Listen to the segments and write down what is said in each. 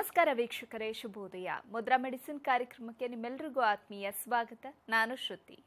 ನಮಸ್ಕಾರ ವೀಕ್ಷಕರೇ, ಶುಭೋದಯ. ಮುದ್ರಾ ಮೆಡಿಸಿನ್ ಕಾರ್ಯಕ್ರಮಕ್ಕೆ ನಿಮ್ಮೆಲ್ಲರಿಗೂ ಆತ್ಮೀಯ ಸ್ವಾಗತ. ನಾನು ಶ್ರುತಿ.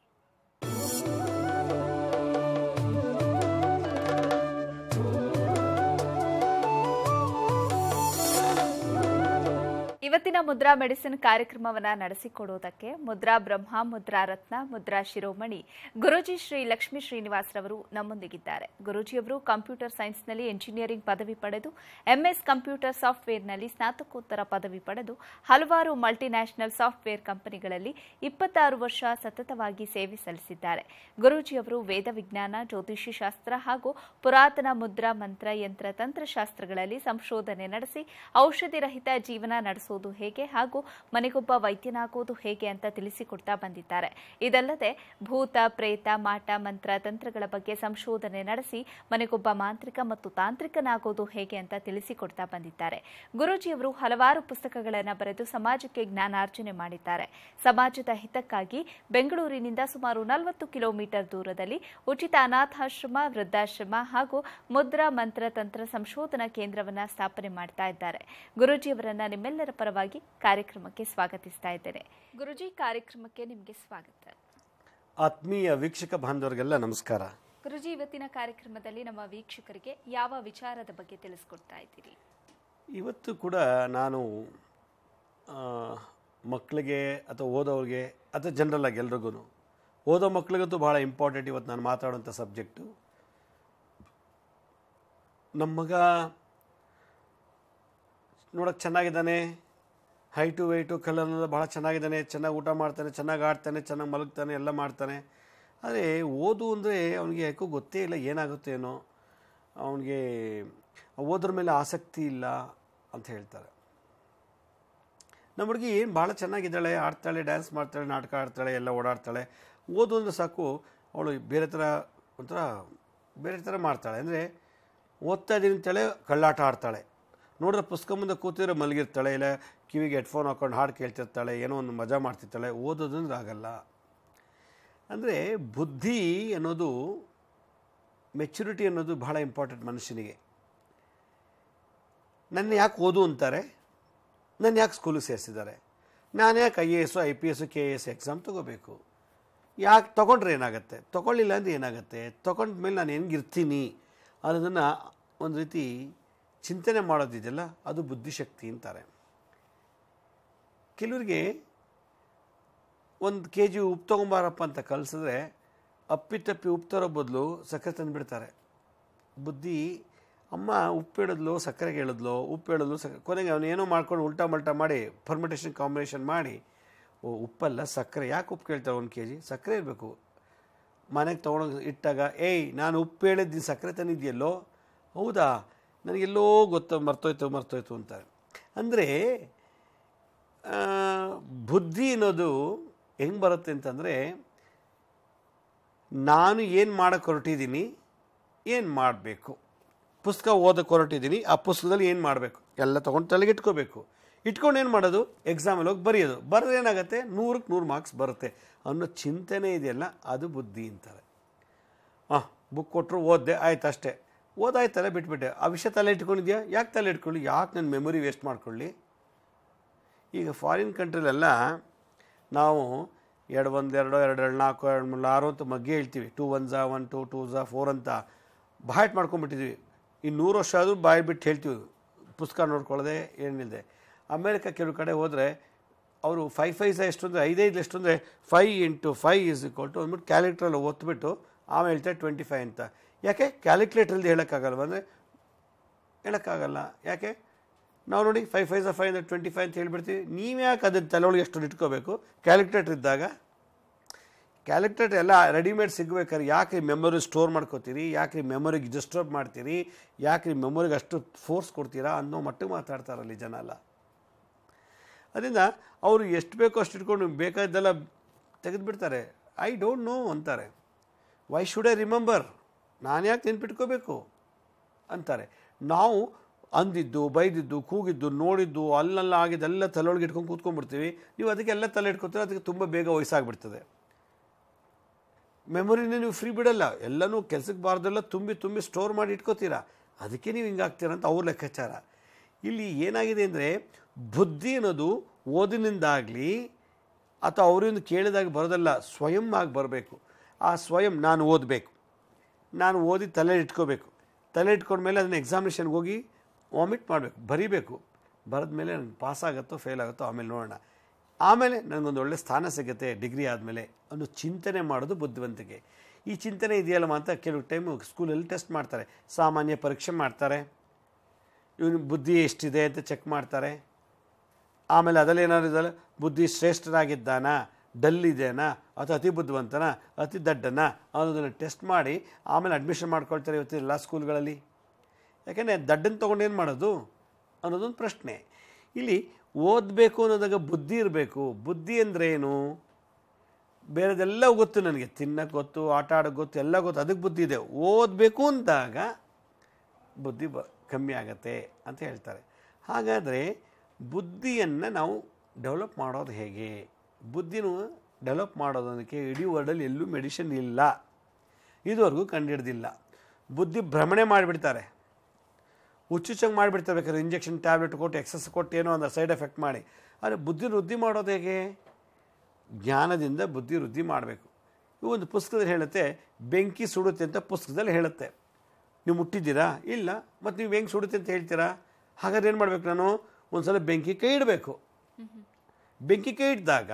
ಇವತ್ತಿನ ಮುದ್ರಾ ಮೆಡಿಸಿನ್ ಕಾರ್ಯಕ್ರಮವನ್ನು ನಡೆಸಿಕೊಡುವುದಕ್ಕೆ ಮುದ್ರಾ ಬ್ರಹ್ಮ, ಮುದ್ರಾ ರತ್ನ, ಮುದ್ರಾ ಶಿರೋಮಣಿ ಗುರೂಜಿ ಶ್ರೀ ಲಕ್ಷ್ಮೀ ಶ್ರೀನಿವಾಸರವರು ನಮ್ಮೊಂದಿಗಿದ್ದಾರೆ. ಗುರೂಜಿಯವರು ಕಂಪ್ಯೂಟರ್ ಸೈನ್ಸ್ನಲ್ಲಿ ಎಂಜಿನಿಯರಿಂಗ್ ಪದವಿ ಪಡೆದು ಎಂಎಸ್ ಕಂಪ್ಯೂಟರ್ ಸಾಫ್ಟ್ವೇರ್ನಲ್ಲಿ ಸ್ನಾತಕೋತ್ತರ ಪದವಿ ಪಡೆದು ಹಲವಾರು ಮಲ್ಟಿನ್ಯಾಷನಲ್ ಸಾಫ್ಟ್ವೇರ್ ಕಂಪನಿಗಳಲ್ಲಿ 26 ವರ್ಷ ಸತತವಾಗಿ ಸೇವೆ ಸಲ್ಲಿಸಿದ್ದಾರೆ. ಗುರೂಜಿಯವರು ವೇದ ವಿಜ್ಞಾನ, ಜ್ಯೋತಿಷ್ಯ ಶಾಸ್ತ್ರ ಹಾಗೂ ಪುರಾತನ ಮುದ್ರಾ, ಮಂತ್ರ, ಯಂತ್ರ, ತಂತ್ರಶಾಸ್ತ್ರಗಳಲ್ಲಿ ಸಂಶೋಧನೆ ನಡೆಸಿ ಔಷಧಿ ರಹಿತ ಜೀವನ ನಡೆಸುವುದು ಹೇಗೆ ಹಾಗೂ ಮನೆಗೊಬ್ಬ ವೈದ್ಯನಾಗುವುದು ಹೇಗೆ ಅಂತ ತಿಳಿಸಿಕೊಡ್ತಾ ಬಂದಿದ್ದಾರೆ. ಇದಲ್ಲದೆ ಭೂತ, ಪ್ರೇತ, ಮಾಟ, ಮಂತ್ರ, ತಂತ್ರಗಳ ಬಗ್ಗೆ ಸಂಶೋಧನೆ ನಡೆಸಿ ಮನೆಗೊಬ್ಬ ಮಾಂತ್ರಿಕ ಮತ್ತು ತಾಂತ್ರಿಕನಾಗುವುದು ಹೇಗೆ ಅಂತ ತಿಳಿಸಿಕೊಡ್ತಾ ಬಂದಿದ್ದಾರೆ. ಗುರೂಜಿಯವರು ಹಲವಾರು ಪುಸ್ತಕಗಳನ್ನು ಬರೆದು ಸಮಾಜಕ್ಕೆ ಜ್ಞಾನಾರ್ಜನೆ ಮಾಡಿದ್ದಾರೆ. ಸಮಾಜದ ಹಿತಕ್ಕಾಗಿ ಬೆಂಗಳೂರಿನಿಂದ ಸುಮಾರು 40 ಕಿಲೋಮೀಟರ್ ದೂರದಲ್ಲಿ ಉಚಿತ ಅನಾಥಾಶ್ರಮ, ವೃದ್ಧಾಶ್ರಮ ಹಾಗೂ ಮುದ್ರಾ ಮಂತ್ರ ತಂತ್ರ ಸಂಶೋಧನಾ ಕೇಂದ್ರವನ್ನು ಸ್ಥಾಪನೆ ಮಾಡ್ತಾ ಇದ್ದಾರೆ. ಗುರೂಜಿಯವರನ್ನ ನಿಮ್ಮೆಲ್ಲರ ಪರವಾಗಿ ಕಾರ್ಯಕ್ರಮಕ್ಕೆ ಸ್ವಾಗತಿಸ್ತಾ ಇದ್ದೇನೆ. ಗುರೂಜಿ, ಕಾರ್ಯಕ್ರಮಕ್ಕೆ ನಿಮಗೆ ಸ್ವಾಗತ. ಆತ್ಮೀಯ ವೀಕ್ಷಕ ಬಾಂಧವರಿಗೆಲ್ಲ ನಮಸ್ಕಾರ. ಗುರೂಜಿ, ಇವತ್ತಿನ ಕಾರ್ಯಕ್ರಮದಲ್ಲಿ ನಮ್ಮ ವೀಕ್ಷಕರಿಗೆ ಯಾವ ವಿಚಾರದ ಬಗ್ಗೆ ತಿಳಿಸ್ಕೊಡ್ತಾ ಇದ್ದೀರಿ? ಇವತ್ತು ಕೂಡ ನಾನು ಮಕ್ಕಳಿಗೆ ಅಥವಾ ಓದೋರಿಗೆ ಅಥವಾ ಜನರಲ್ ಆಗಿ ಎಲ್ರಿಗೂ, ಓದೋ ಮಕ್ಕಳಿಗಂತೂ ಭಾಳ ಇಂಪಾರ್ಟೆಂಟ್ ಇವತ್ತು ನಾನು ಮಾತಾಡೋಂಥ ಸಬ್ಜೆಕ್ಟು. ನಮ್ಮ ಮಗ ನೋಡೋಕ್ಕೆ ಚೆನ್ನಾಗಿದ್ದಾನೆ, ಹೈಟು ವೆಯ್ಟು ಕಲರ್ನೆಲ್ಲ ಭಾಳ ಚೆನ್ನಾಗಿದ್ದಾನೆ, ಚೆನ್ನಾಗಿ ಊಟ ಮಾಡ್ತಾನೆ, ಚೆನ್ನಾಗಿ ಆಡ್ತಾನೆ, ಚೆನ್ನಾಗಿ ಮಲಗ್ತಾನೆ, ಎಲ್ಲ ಮಾಡ್ತಾನೆ. ಆದರೆ ಓದು ಅಂದರೆ ಅವನಿಗೆ ಯಾಕೋ ಗೊತ್ತೇ ಇಲ್ಲ, ಏನಾಗುತ್ತೆ ಏನೋ, ಅವನಿಗೆ ಓದ್ರ ಮೇಲೆ ಆಸಕ್ತಿ ಇಲ್ಲ ಅಂತ ಹೇಳ್ತಾರೆ. ನಮ್ಮ ಹುಡುಗಿ ಏನು ಭಾಳ ಚೆನ್ನಾಗಿದ್ದಾಳೆ, ಆಡ್ತಾಳೆ, ಡ್ಯಾನ್ಸ್ ಮಾಡ್ತಾಳೆ, ನಾಟಕ ಆಡ್ತಾಳೆ, ಎಲ್ಲ ಓಡಾಡ್ತಾಳೆ. ಓದು ಅಂದರೆ ಸಾಕು ಅವಳು ಬೇರೆ ಥರ ಮಾಡ್ತಾಳೆ. ಅಂದರೆ ಓದ್ತಾ ಇದ್ದೀನಿ ಅಂತಾಳೆ, ಕಳ್ಳಾಟ ಆಡ್ತಾಳೆ. ನೋಡಿದ್ರೆ ಪುಸ್ತಕ ಮುಂದೆ ಕೂತಿದ್ರೆ ಮಲಗಿರ್ತಾಳೆ, ಇಲ್ಲ ಕಿವಿಗೆ ಹೆಡ್ಫೋನ್ ಹಾಕೊಂಡು ಹಾಡು ಕೇಳ್ತಿರ್ತಾಳೆ, ಏನೋ ಒಂದು ಮಜಾ ಮಾಡ್ತಿರ್ತಾಳೆ. ಓದೋದಂದ್ರೆ ಆಗಲ್ಲ. ಅಂದರೆ ಬುದ್ಧಿ ಅನ್ನೋದು, ಮೆಚುರಿಟಿ ಅನ್ನೋದು ಭಾಳ ಇಂಪಾರ್ಟೆಂಟ್ ಮನುಷ್ಯನಿಗೆ. ನನ್ನ ಯಾಕೆ ಓದು ಅಂತಾರೆ, ನನ್ನ ಯಾಕೆ ಸ್ಕೂಲಿಗೆ ಸೇರಿಸಿದ್ದಾರೆ, ನಾನು ಯಾಕೆ IAS, IPS, KS ಎಕ್ಸಾಮ್ ತೊಗೋಬೇಕು, ಯಾಕೆ ತೊಗೊಂಡ್ರೆ ಏನಾಗುತ್ತೆ, ತೊಗೊಳ್ಳಿಲ್ಲ ಅಂದರೆ ಏನಾಗುತ್ತೆ, ತೊಗೊಂಡ ಮೇಲೆ ನಾನು ಹೆಂಗಿರ್ತೀನಿ ಅನ್ನೋದನ್ನು ಒಂದು ರೀತಿ ಚಿಂತನೆ ಮಾಡೋದಿದೆಯಲ್ಲ, ಅದು ಬುದ್ಧಿಶಕ್ತಿ ಅಂತಾರೆ. ಕೆಲವರಿಗೆ 1 kg ಉಪ್ಪು ತೊಗೊಂಬಾರಪ್ಪ ಅಂತ ಕಲಿಸಿದ್ರೆ ಅಪ್ಪಿತಪ್ಪಿ ಉಪ್ಪು ತರೋ ಬದಲು ಸಕ್ಕರೆ ತಂದುಬಿಡ್ತಾರೆ. ಬುದ್ಧಿ ಅಮ್ಮ ಉಪ್ಪು ಹೇಳಿದ್ಲು, ಸಕ್ಕರೆಗೆ ಹೇಳಿದ್ಲು, ಉಪ್ಪು ಹೇಳಿದ್ಲು, ಕೊನೆಗೆ ಅವನೇನೋ ಮಾಡ್ಕೊಂಡು ಉಲ್ಟಾ ಮಲ್ಟಾ ಮಾಡಿ ಪರ್ಮಿಟೇಷನ್ ಕಾಂಬಿನೇಷನ್ ಮಾಡಿ, ಉಪ್ಪಲ್ಲ ಸಕ್ಕರೆ, ಯಾಕೆ ಉಪ್ಪು ಕೇಳ್ತಾರೆ, 1 kg ಸಕ್ಕರೆ ಇರಬೇಕು. ಮನೆಗೆ ತೊಗೊಂಡೋಗಿ ಇಟ್ಟಾಗ, ಏಯ್ ನಾನು ಉಪ್ಪು ಹೇಳಿದ್ದೀನಿ ಸಕ್ಕರೆ ತಂದಿದ್ಯಲ್ಲೋ, ಹೌದಾ ನನಗೆಲ್ಲೋ ಮರ್ತೋಯ್ತು ಅಂತಾರೆ. ಅಂದರೆ ಬುದ್ಧಿ ಅನ್ನೋದು ಹೆಂಗೆ ಬರುತ್ತೆ ಅಂತಂದರೆ, ನಾನು ಏನು ಮಾಡೋಕ್ಕೆ ಹೊರಟಿದ್ದೀನಿ, ಏನು ಮಾಡಬೇಕು, ಪುಸ್ತಕ ಓದೋಕ್ಕೆ ಹೊರಟಿದ್ದೀನಿ, ಆ ಪುಸ್ತಕದಲ್ಲಿ ಏನು ಮಾಡಬೇಕು ಎಲ್ಲ ತೊಗೊಂಡು ತಲೆಗೆ ಇಟ್ಕೊಂಡು ಏನು ಮಾಡೋದು, ಎಕ್ಸಾಮಲ್ಲಿ ಹೋಗಿ ಬರೆಯೋದು. ಬರೆದ್ರೆ ಏನಾಗುತ್ತೆ, 100ಕ್ಕೆ 100 ಮಾರ್ಕ್ಸ್ ಬರುತ್ತೆ ಅನ್ನೋ ಚಿಂತನೆ ಇದೆಯಲ್ಲ, ಅದು ಬುದ್ಧಿ ಅಂತಾರೆ. ಬುಕ್ ಕೊಟ್ಟರು, ಓದಿದೆ, ಆಯ್ತು ಅಷ್ಟೇ, ಓದಾಯ್ತಲ್ಲ ಬಿಟ್ಬಿಟ್ಟೆ. ಆ ವಿಷಯ ತಲೆ ಇಟ್ಕೊಂಡಿದ್ಯಾ, ಯಾಕೆ ತಲೆ ಇಟ್ಕೊಳ್ಳಿ, ಯಾಕೆ ನನ್ನ ಮೆಮೊರಿ ವೇಸ್ಟ್ ಮಾಡ್ಕೊಳ್ಳಿ. ಈಗ ಫಾರಿನ್ ಕಂಟ್ರಿಲೆಲ್ಲ ನಾವು 2 1 2 2 2 4 2 3 6 ಅಂತ ಮಗ್ಗೆ ಹೇಳ್ತೀವಿ. 2 1 1 2 2 4 ಅಂತ ಬಾಯ್ಟ್ ಮಾಡ್ಕೊಂಡ್ಬಿಟ್ಟಿದ್ವಿ. ಇನ್ನು 100 ವರ್ಷ ಆದರೂ ಬಾಯಿ ಬಿಟ್ಟು ಹೇಳ್ತೀವಿ, ಪುಸ್ತಕ ನೋಡ್ಕೊಳ್ಳೋದೆ ಏನಿಲ್ಲದೆ. ಅಮೇರಿಕ ಕೆಲವು ಕಡೆ ಹೋದರೆ ಅವರು 5 5 ಎಷ್ಟು ಅಂದರೆ 5 5 ಎಷ್ಟು ಅಂದರೆ 5 × 5 = ಅಂದ್ಬಿಟ್ಟು ಕ್ಯಾಲ್ಕುಲೇಟ್ರಲ್ಲಿ ಓದ್ಬಿಟ್ಟು ಆಮೇಲೆ ಹೇಳ್ತಾರೆ 25 ಅಂತ. ಯಾಕೆ ಕ್ಯಾಲ್ಕುಲೇಟ್ರಲ್ಲಿ ಹೇಳೋಕ್ಕಾಗಲ್ವ ಅಂದರೆ ಹೇಳೋಕ್ಕಾಗಲ್ಲ. ಯಾಕೆ ನಾವು ನೋಡಿ 5 5 5 ಅಂದರೆ 25 ಅಂತ ಹೇಳ್ಬಿಡ್ತೀವಿ. ನೀವು ಯಾಕೆ ಅದನ್ನು ತಲೆಯೊಳಗೆ ಎಷ್ಟು ಇಟ್ಕೋಬೇಕು, ಕ್ಯಾಲ್ಕುಲೇಟರ್ ಇದ್ದಾಗ. ಕ್ಯಾಲ್ಕುಲೇಟರ್ ಎಲ್ಲ ರೆಡಿಮೇಡ್ ಸಿಗಬೇಕಾದ್ರೆ ಯಾಕೆ ಮೆಮೊರಿ ಸ್ಟೋರ್ ಮಾಡ್ಕೋತೀರಿ, ಯಾಕೆ ಮೆಮೊರಿಗೆ ಡಿಸ್ಟರ್ಬ್ ಮಾಡ್ತೀರಿ, ಯಾಕೆ ಮೆಮೊರಿಗೆ ಅಷ್ಟು ಫೋರ್ಸ್ ಕೊಡ್ತೀರಾ ಅನ್ನೋ ಮಟ್ಟಿಗೆ ಮಾತಾಡ್ತಾರಲ್ಲಿ ಜನ ಎಲ್ಲ. ಅದರಿಂದ ಅವರು ಎಷ್ಟು ಬೇಕೋ ಅಷ್ಟು ಇಟ್ಕೊಂಡು ಬೇಕಾದ್ದೆಲ್ಲ ತೆಗೆದುಬಿಡ್ತಾರೆ. ಐ ಡೋಂಟ್ ನೋ ಅಂತಾರೆ. ವೈ ಶುಡ್ ಐ ರಿಮೆಂಬರ್, ನಾನು ಯಾಕೆ ನೆನ್ಪಿಟ್ಕೋಬೇಕು ಅಂತಾರೆ. ನಾವು ಅಂದಿದ್ದು, ಬೈದಿದ್ದು, ಕೂಗಿದ್ದು, ನೋಡಿದ್ದು, ಅಲ್ಲೆಲ್ಲ ಆಗಿದ್ದೆಲ್ಲ ತಲೆಯೊಳಗೆ ಇಟ್ಕೊಂಡು ಕೂತ್ಕೊಂಡ್ಬಿಡ್ತೀವಿ. ನೀವು ಅದಕ್ಕೆಲ್ಲ ತಲೆ ಇಟ್ಕೊತೀರ, ಅದಕ್ಕೆ ತುಂಬ ಬೇಗ ವಯಸ್ಸಾಗ್ಬಿಡ್ತದೆ. ಮೆಮೊರಿನ ನೀವು ಫ್ರೀ ಬಿಡಲ್ಲ, ಎಲ್ಲನೂ ಕೆಲಸಕ್ಕೆ ಬಾರ್ದೆಲ್ಲ ತುಂಬಿ ಸ್ಟೋರ್ ಮಾಡಿ ಇಟ್ಕೋತೀರಾ. ಅದಕ್ಕೆ ನೀವು ಹಿಂಗಾಗ್ತೀರ ಅಂತ ಅವ್ರ ಲೆಕ್ಕಾಚಾರ. ಇಲ್ಲಿ ಏನಾಗಿದೆ ಅಂದರೆ ಬುದ್ಧಿ ಅನ್ನೋದು ಓದಿನಿಂದಾಗಲಿ ಅಥವಾ ಅವರಿಂದ ಕೇಳಿದಾಗ ಬರೋದಲ್ಲ, ಸ್ವಯಂ ಆಗಿ ಬರಬೇಕು. ಆ ಸ್ವಯಂ ನಾನು ಓದಬೇಕು, ನಾನು ಓದಿ ತಲೆ ಇಟ್ಕೋಬೇಕು, ತಲೆ ಇಟ್ಕೊಂಡ್ಮೇಲೆ ಅದನ್ನ ಎಕ್ಸಾಮಿನೇಷನ್ಗೆ ಹೋಗಿ ವಾಮಿಟ್ ಮಾಡಬೇಕು, ಬರೀಬೇಕು. ಬರೆದ ಮೇಲೆ ನನಗೆ ಪಾಸ್ ಆಗುತ್ತೋ ಫೇಲ್ ಆಗುತ್ತೋ ಆಮೇಲೆ ನೋಡೋಣ, ಆಮೇಲೆ ನನಗೊಂದು ಒಳ್ಳೆ ಸ್ಥಾನ ಸಿಗುತ್ತೆ ಡಿಗ್ರಿ ಆದಮೇಲೆ ಅನ್ನೋ ಚಿಂತನೆ ಮಾಡೋದು ಬುದ್ಧಿವಂತಿಕೆ. ಈ ಚಿಂತನೆ ಇದೆಯಲ್ಲಮ್ಮ ಅಂತ ಕೆಲವು ಟೈಮು ಸ್ಕೂಲಲ್ಲಿ ಟೆಸ್ಟ್ ಮಾಡ್ತಾರೆ, ಸಾಮಾನ್ಯ ಪರೀಕ್ಷೆ ಮಾಡ್ತಾರೆ, ಇವನು ಬುದ್ಧಿ ಎಷ್ಟಿದೆ ಅಂತ ಚೆಕ್ ಮಾಡ್ತಾರೆ. ಆಮೇಲೆ ಅದರಲ್ಲಿ ಏನಾದ್ರು ಇದಲ್ಲ, ಬುದ್ಧಿ ಶ್ರೇಷ್ಠರಾಗಿದ್ದಾನಾ, ಡಲ್ ಇದೆನಾ, ಅಥವಾ ಅತಿ ಬುದ್ಧಿವಂತನ, ಅತಿ ದಡ್ಡನ ಅನ್ನೋದನ್ನು ಟೆಸ್ಟ್ ಮಾಡಿ ಆಮೇಲೆ ಅಡ್ಮಿಷನ್ ಮಾಡ್ಕೊಳ್ತಾರೆ ಇವತ್ತು ಎಲ್ಲ ಸ್ಕೂಲ್ಗಳಲ್ಲಿ. ಯಾಕೆಂದರೆ ದಡ್ಡನ್ನು ತೊಗೊಂಡು ಏನು ಮಾಡೋದು ಅನ್ನೋದೊಂದು ಪ್ರಶ್ನೆ. ಇಲ್ಲಿ ಓದಬೇಕು ಅನ್ನೋದಾಗ ಬುದ್ಧಿ ಇರಬೇಕು. ಬುದ್ಧಿ ಅಂದರೆ ಏನು? ಬೇರೆದೆಲ್ಲ ಗೊತ್ತು ನನಗೆ, ತಿನ್ನೋಕ್ಕೆ ಗೊತ್ತು, ಆಟ ಆಡೋಕ್ಕೆ ಗೊತ್ತು, ಎಲ್ಲ ಗೊತ್ತು, ಅದಕ್ಕೆ ಬುದ್ಧಿ ಇದೆ. ಓದಬೇಕು ಅಂದಾಗ ಬುದ್ಧಿ ಕಮ್ಮಿ ಆಗತ್ತೆ ಅಂತ ಹೇಳ್ತಾರೆ. ಹಾಗಾದರೆ ಬುದ್ಧಿಯನ್ನು ನಾವು ಡೆವಲಪ್ ಮಾಡೋದು ಹೇಗೆ? ಬುದ್ಧಿನೂ ಡೆವಲಪ್ ಮಾಡೋದಕ್ಕೆ ಇಡೀ ವರ್ಲ್ಡಲ್ಲಿ ಎಲ್ಲೂ ಮೆಡಿಸಿನ್ ಇಲ್ಲ, ಇದುವರೆಗೂ ಕಂಡುಹಿಡ್ದಿಲ್ಲ. ಬುದ್ಧಿ ಭ್ರಮಣೆ ಮಾಡಿಬಿಡ್ತಾರೆ, ಹುಚ್ಚುಚ್ಚಂಗೆ ಮಾಡಿಬಿಡ್ತಾರೆ. ಬೇಕಾದ್ರೆ ಇಂಜೆಕ್ಷನ್ ಟ್ಯಾಬ್ಲೆಟ್ ಕೊಟ್ಟು ಎಕ್ಸಸ್ ಕೊಟ್ಟು ಏನೋ ಒಂದು ಸೈಡ್ ಎಫೆಕ್ಟ್ ಮಾಡಿ. ಆದರೆ ಬುದ್ಧಿ ವೃದ್ಧಿ ಮಾಡೋದು ಹೇಗೆ? ಜ್ಞಾನದಿಂದ ಬುದ್ಧಿ ವೃದ್ಧಿ ಮಾಡಬೇಕು. ಈ ಒಂದು ಪುಸ್ತಕದಲ್ಲಿ ಹೇಳುತ್ತೆ, ಬೆಂಕಿ ಸುಡುತ್ತೆ ಅಂತ ಪುಸ್ತಕದಲ್ಲಿ ಹೇಳುತ್ತೆ. ನೀವು ಮುಟ್ಟಿದ್ದೀರಾ? ಇಲ್ಲ. ಮತ್ತು ನೀವು ಹೆಂಗೆ ಸುಡುತ್ತೆ ಅಂತ ಹೇಳ್ತೀರಾ? ಹಾಗಾದ್ರೆ ಏನು ಮಾಡಬೇಕು? ನಾನು ಒಂದು ಸಲ ಬೆಂಕಿ ಕೈ ಇಡಬೇಕು. ಬೆಂಕಿ ಕೈ ಇಟ್ಟಿದಾಗ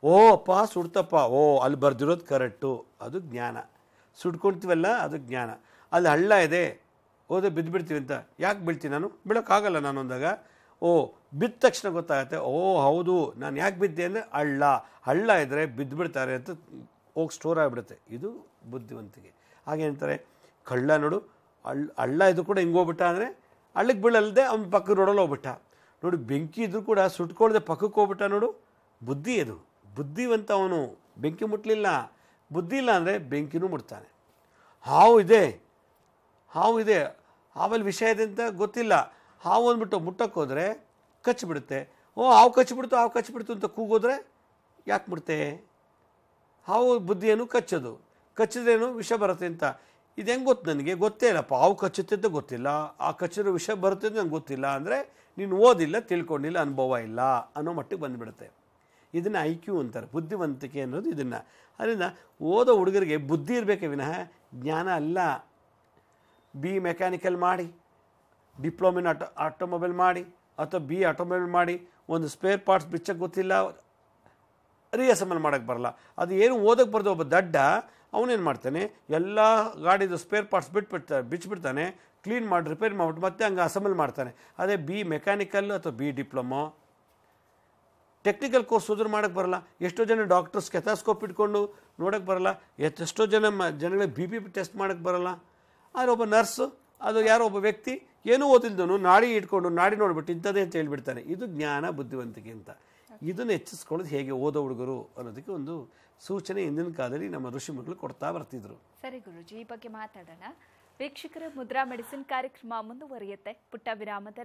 ಓ ಅಪ್ಪ ಸುಡ್ತಪ್ಪ, ಓ ಅಲ್ಲಿ ಬರ್ದಿರೋದು ಕರೆಕ್ಟು, ಅದು ಜ್ಞಾನ. ಸುಡ್ಕೊಳ್ತೀವಲ್ಲ, ಅದು ಜ್ಞಾನ. ಅಲ್ಲಿ ಹಳ್ಳ ಇದೆ, ಹೋದ್ರೆ ಬಿದ್ದುಬಿಡ್ತೀವಿ ಅಂತ. ಯಾಕೆ ಬೀಳ್ತೀನಿ ನಾನು? ಬೀಳೋಕ್ಕಾಗಲ್ಲ ನಾನು ಅಂದಾಗ, ಓ ಬಿದ್ದ ತಕ್ಷಣ ಗೊತ್ತಾಗುತ್ತೆ, ಓ ಹೌದು ನಾನು ಯಾಕೆ ಬಿದ್ದೆ ಅಂದರೆ ಹಳ್ಳ ಇದ್ದರೆ ಬಿದ್ದುಬಿಡ್ತಾರೆ ಅಂತ ಹೋಗಿ ಸ್ಟೋರ್ ಆಗಿಬಿಡುತ್ತೆ. ಇದು ಬುದ್ಧಿವಂತಿಕೆ. ಹಾಗೆ ಹೇಳ್ತಾರೆ, ಕಳ್ಳ ನೋಡು ಹಳ್ಳ ಇದು ಕೂಡ ಹಿಂಗೆ ಹೋಗ್ಬಿಟ್ಟ ಅಂದರೆ ಹಳ್ಳಕ್ಕೆ ಬೀಳಲ್ದೆ ಅವ್ನ ಪಕ್ಕ ರೋಡಲ್ಲಿ ಹೋಗ್ಬಿಟ್ಟ. ನೋಡಿ ಬೆಂಕಿ ಇದ್ರೂ ಕೂಡ ಸುಟ್ಕೊಳ್ದೆ ಪಕ್ಕಕ್ಕೆ ಹೋಗ್ಬಿಟ್ಟ ನೋಡು, ಬುದ್ಧಿ ಅದು. ಬುದ್ಧಿವಂತ ಅವನು. ಬೆಂಕಿ ಮುಟ್ಟಲಿಲ್ಲ. ಬುದ್ಧಿ ಇಲ್ಲ ಅಂದರೆ ಬೆಂಕಿನೂ ಮುಟ್ತಾನೆ. ಹಾವು ಇದೆ, ಹಾವಲ್ಲಿ ವಿಷ ಇದೆ ಅಂತ ಗೊತ್ತಿಲ್ಲ. ಹಾವು ಅಂದ್ಬಿಟ್ಟು ಮುಟ್ಟಕ್ಕೆ ಹೋದರೆ ಕಚ್ಚಿಬಿಡುತ್ತೆ. ಓ ಹಾವು ಕಚ್ಚಿಬಿಡ್ತು ಅಂತ ಕೂಗೋದ್ರೆ ಯಾಕೆ ಮುಡ್ತೆ? ಹಾವು ಬುದ್ಧಿಯನ್ನು ಕಚ್ಚೋದು, ಕಚ್ಚಿದ್ರೇನು ವಿಷ ಬರುತ್ತೆ ಅಂತ. ಇದು ಹೆಂಗೆ ಗೊತ್ತು? ನನಗೆ ಗೊತ್ತೇ ಇಲ್ಲಪ್ಪ. ಹಾವು ಕಚ್ಚುತ್ತೆ ಅಂತ ಗೊತ್ತಿಲ್ಲ, ಆ ಕಚ್ಚಿರೋ ವಿಷ ಬರುತ್ತೆ ಅಂತ ನಂಗೆ ಗೊತ್ತಿಲ್ಲ ಅಂದರೆ ನೀನು ಓದಿಲ್ಲ, ತಿಳ್ಕೊಂಡಿಲ್ಲ, ಅನುಭವ ಇಲ್ಲ ಅನ್ನೋ ಮಟ್ಟಿಗೆ ಬಂದುಬಿಡುತ್ತೆ. ಇದನ್ನು IQ ಅಂತಾರೆ, ಬುದ್ಧಿವಂತಿಕೆ ಅನ್ನೋದು ಇದನ್ನು. ಅದರಿಂದ ಓದೋ ಹುಡುಗರಿಗೆ ಬುದ್ಧಿ ಇರಬೇಕೆ ವಿನಃ ಜ್ಞಾನ ಅಲ್ಲ. BE ಮೆಕ್ಯಾನಿಕಲ್ ಮಾಡಿ, ಡಿಪ್ಲೊಮಿನ ಆಟೋಮೊಬೈಲ್ ಮಾಡಿ, ಅಥವಾ BE ಆಟೋಮೊಬೈಲ್ ಮಾಡಿ, ಒಂದು ಸ್ಪೇರ್ ಪಾರ್ಟ್ಸ್ ಬಿಚ್ಚಕ್ಕೆ ಗೊತ್ತಿಲ್ಲ, ರೀಅಸೆಂಬಲ್ ಮಾಡೋಕ್ಕೆ ಬರಲ್ಲ. ಅದು ಏನು ಓದೋಕ್ಕೆ ಬರೋದು ಒಬ್ಬ ದಡ್ಡ ಅವನೇನು ಮಾಡ್ತಾನೆ, ಎಲ್ಲ ಗಾಡಿದು ಸ್ಪೇರ್ ಪಾರ್ಟ್ಸ್ ಬಿಚ್ಚಿಬಿಡ್ತಾನೆ, ಕ್ಲೀನ್ ಮಾಡಿ ರಿಪೇರ್ ಮಾಡಿಬಿಟ್ಟು ಮತ್ತೆ ಹಂಗೆ ಅಸೆಂಬಲ್ ಮಾಡ್ತಾನೆ. ಅದೇ BE ಮೆಕ್ಯಾನಿಕಲ್ ಅಥವಾ BE ಡಿಪ್ಲೊಮೊ ಟೆಕ್ನಿಕಲ್ ಕೋರ್ಸ್ ಹೋದ್ರೂ ಮಾಡೋಕ್ಕೆ ಬರಲ್ಲ. ಎಷ್ಟೋ ಜನ ಡಾಕ್ಟರ್ ಸ್ಕೆಥಾಸ್ಕೋಪ್ ಇಟ್ಕೊಂಡು ನೋಡೋಕ್ಕೆ ಬರಲ್ಲ, ಎಷ್ಟೋ ಜನಗಳಿಗೆ BP ಟೆಸ್ಟ್ ಮಾಡೋಕ್ಕೆ ಬರಲ್ಲ. ಆದರೆ ಒಬ್ಬ ನರ್ಸು, ಅದು ಯಾರೋ ಒಬ್ಬ ವ್ಯಕ್ತಿ ಏನೂ ಓದಿಲ್ದನು ನಾಡಿ ಇಟ್ಕೊಂಡು ನಾಡಿ ನೋಡ್ಬಿಟ್ಟು ಇಂಥದ್ದೇ ಅಂತ ಹೇಳ್ಬಿಡ್ತಾನೆ. ಇದು ಜ್ಞಾನ ಬುದ್ಧಿವಂತಿಕೆ ಅಂತ. ಇದನ್ನು ಹೆಚ್ಚಿಸ್ಕೊಳ್ಳೋದು ಹೇಗೆ ಓದೋ ಹುಡುಗರು ಅನ್ನೋದಕ್ಕೆ ಒಂದು ಸೂಚನೆ ಹಿಂದಿನ ಕಾಲದಲ್ಲಿ ನಮ್ಮ ಋಷಿಮುನಿಗಳು ಕೊಡ್ತಾ ಬರ್ತಿದ್ರು. ಸರಿ ಗುರುಜಿ, ಈ ಬಗ್ಗೆ ಮಾತಾಡೋಣ. ವೀಕ್ಷಕರ ಮುದ್ರಾ ಮೆಡಿಸಿನ್ ಕಾರ್ಯಕ್ರಮ ಮುಂದುವರಿಯುತ್ತೆ ಪುಟ್ಟ ವಿರಾಮದ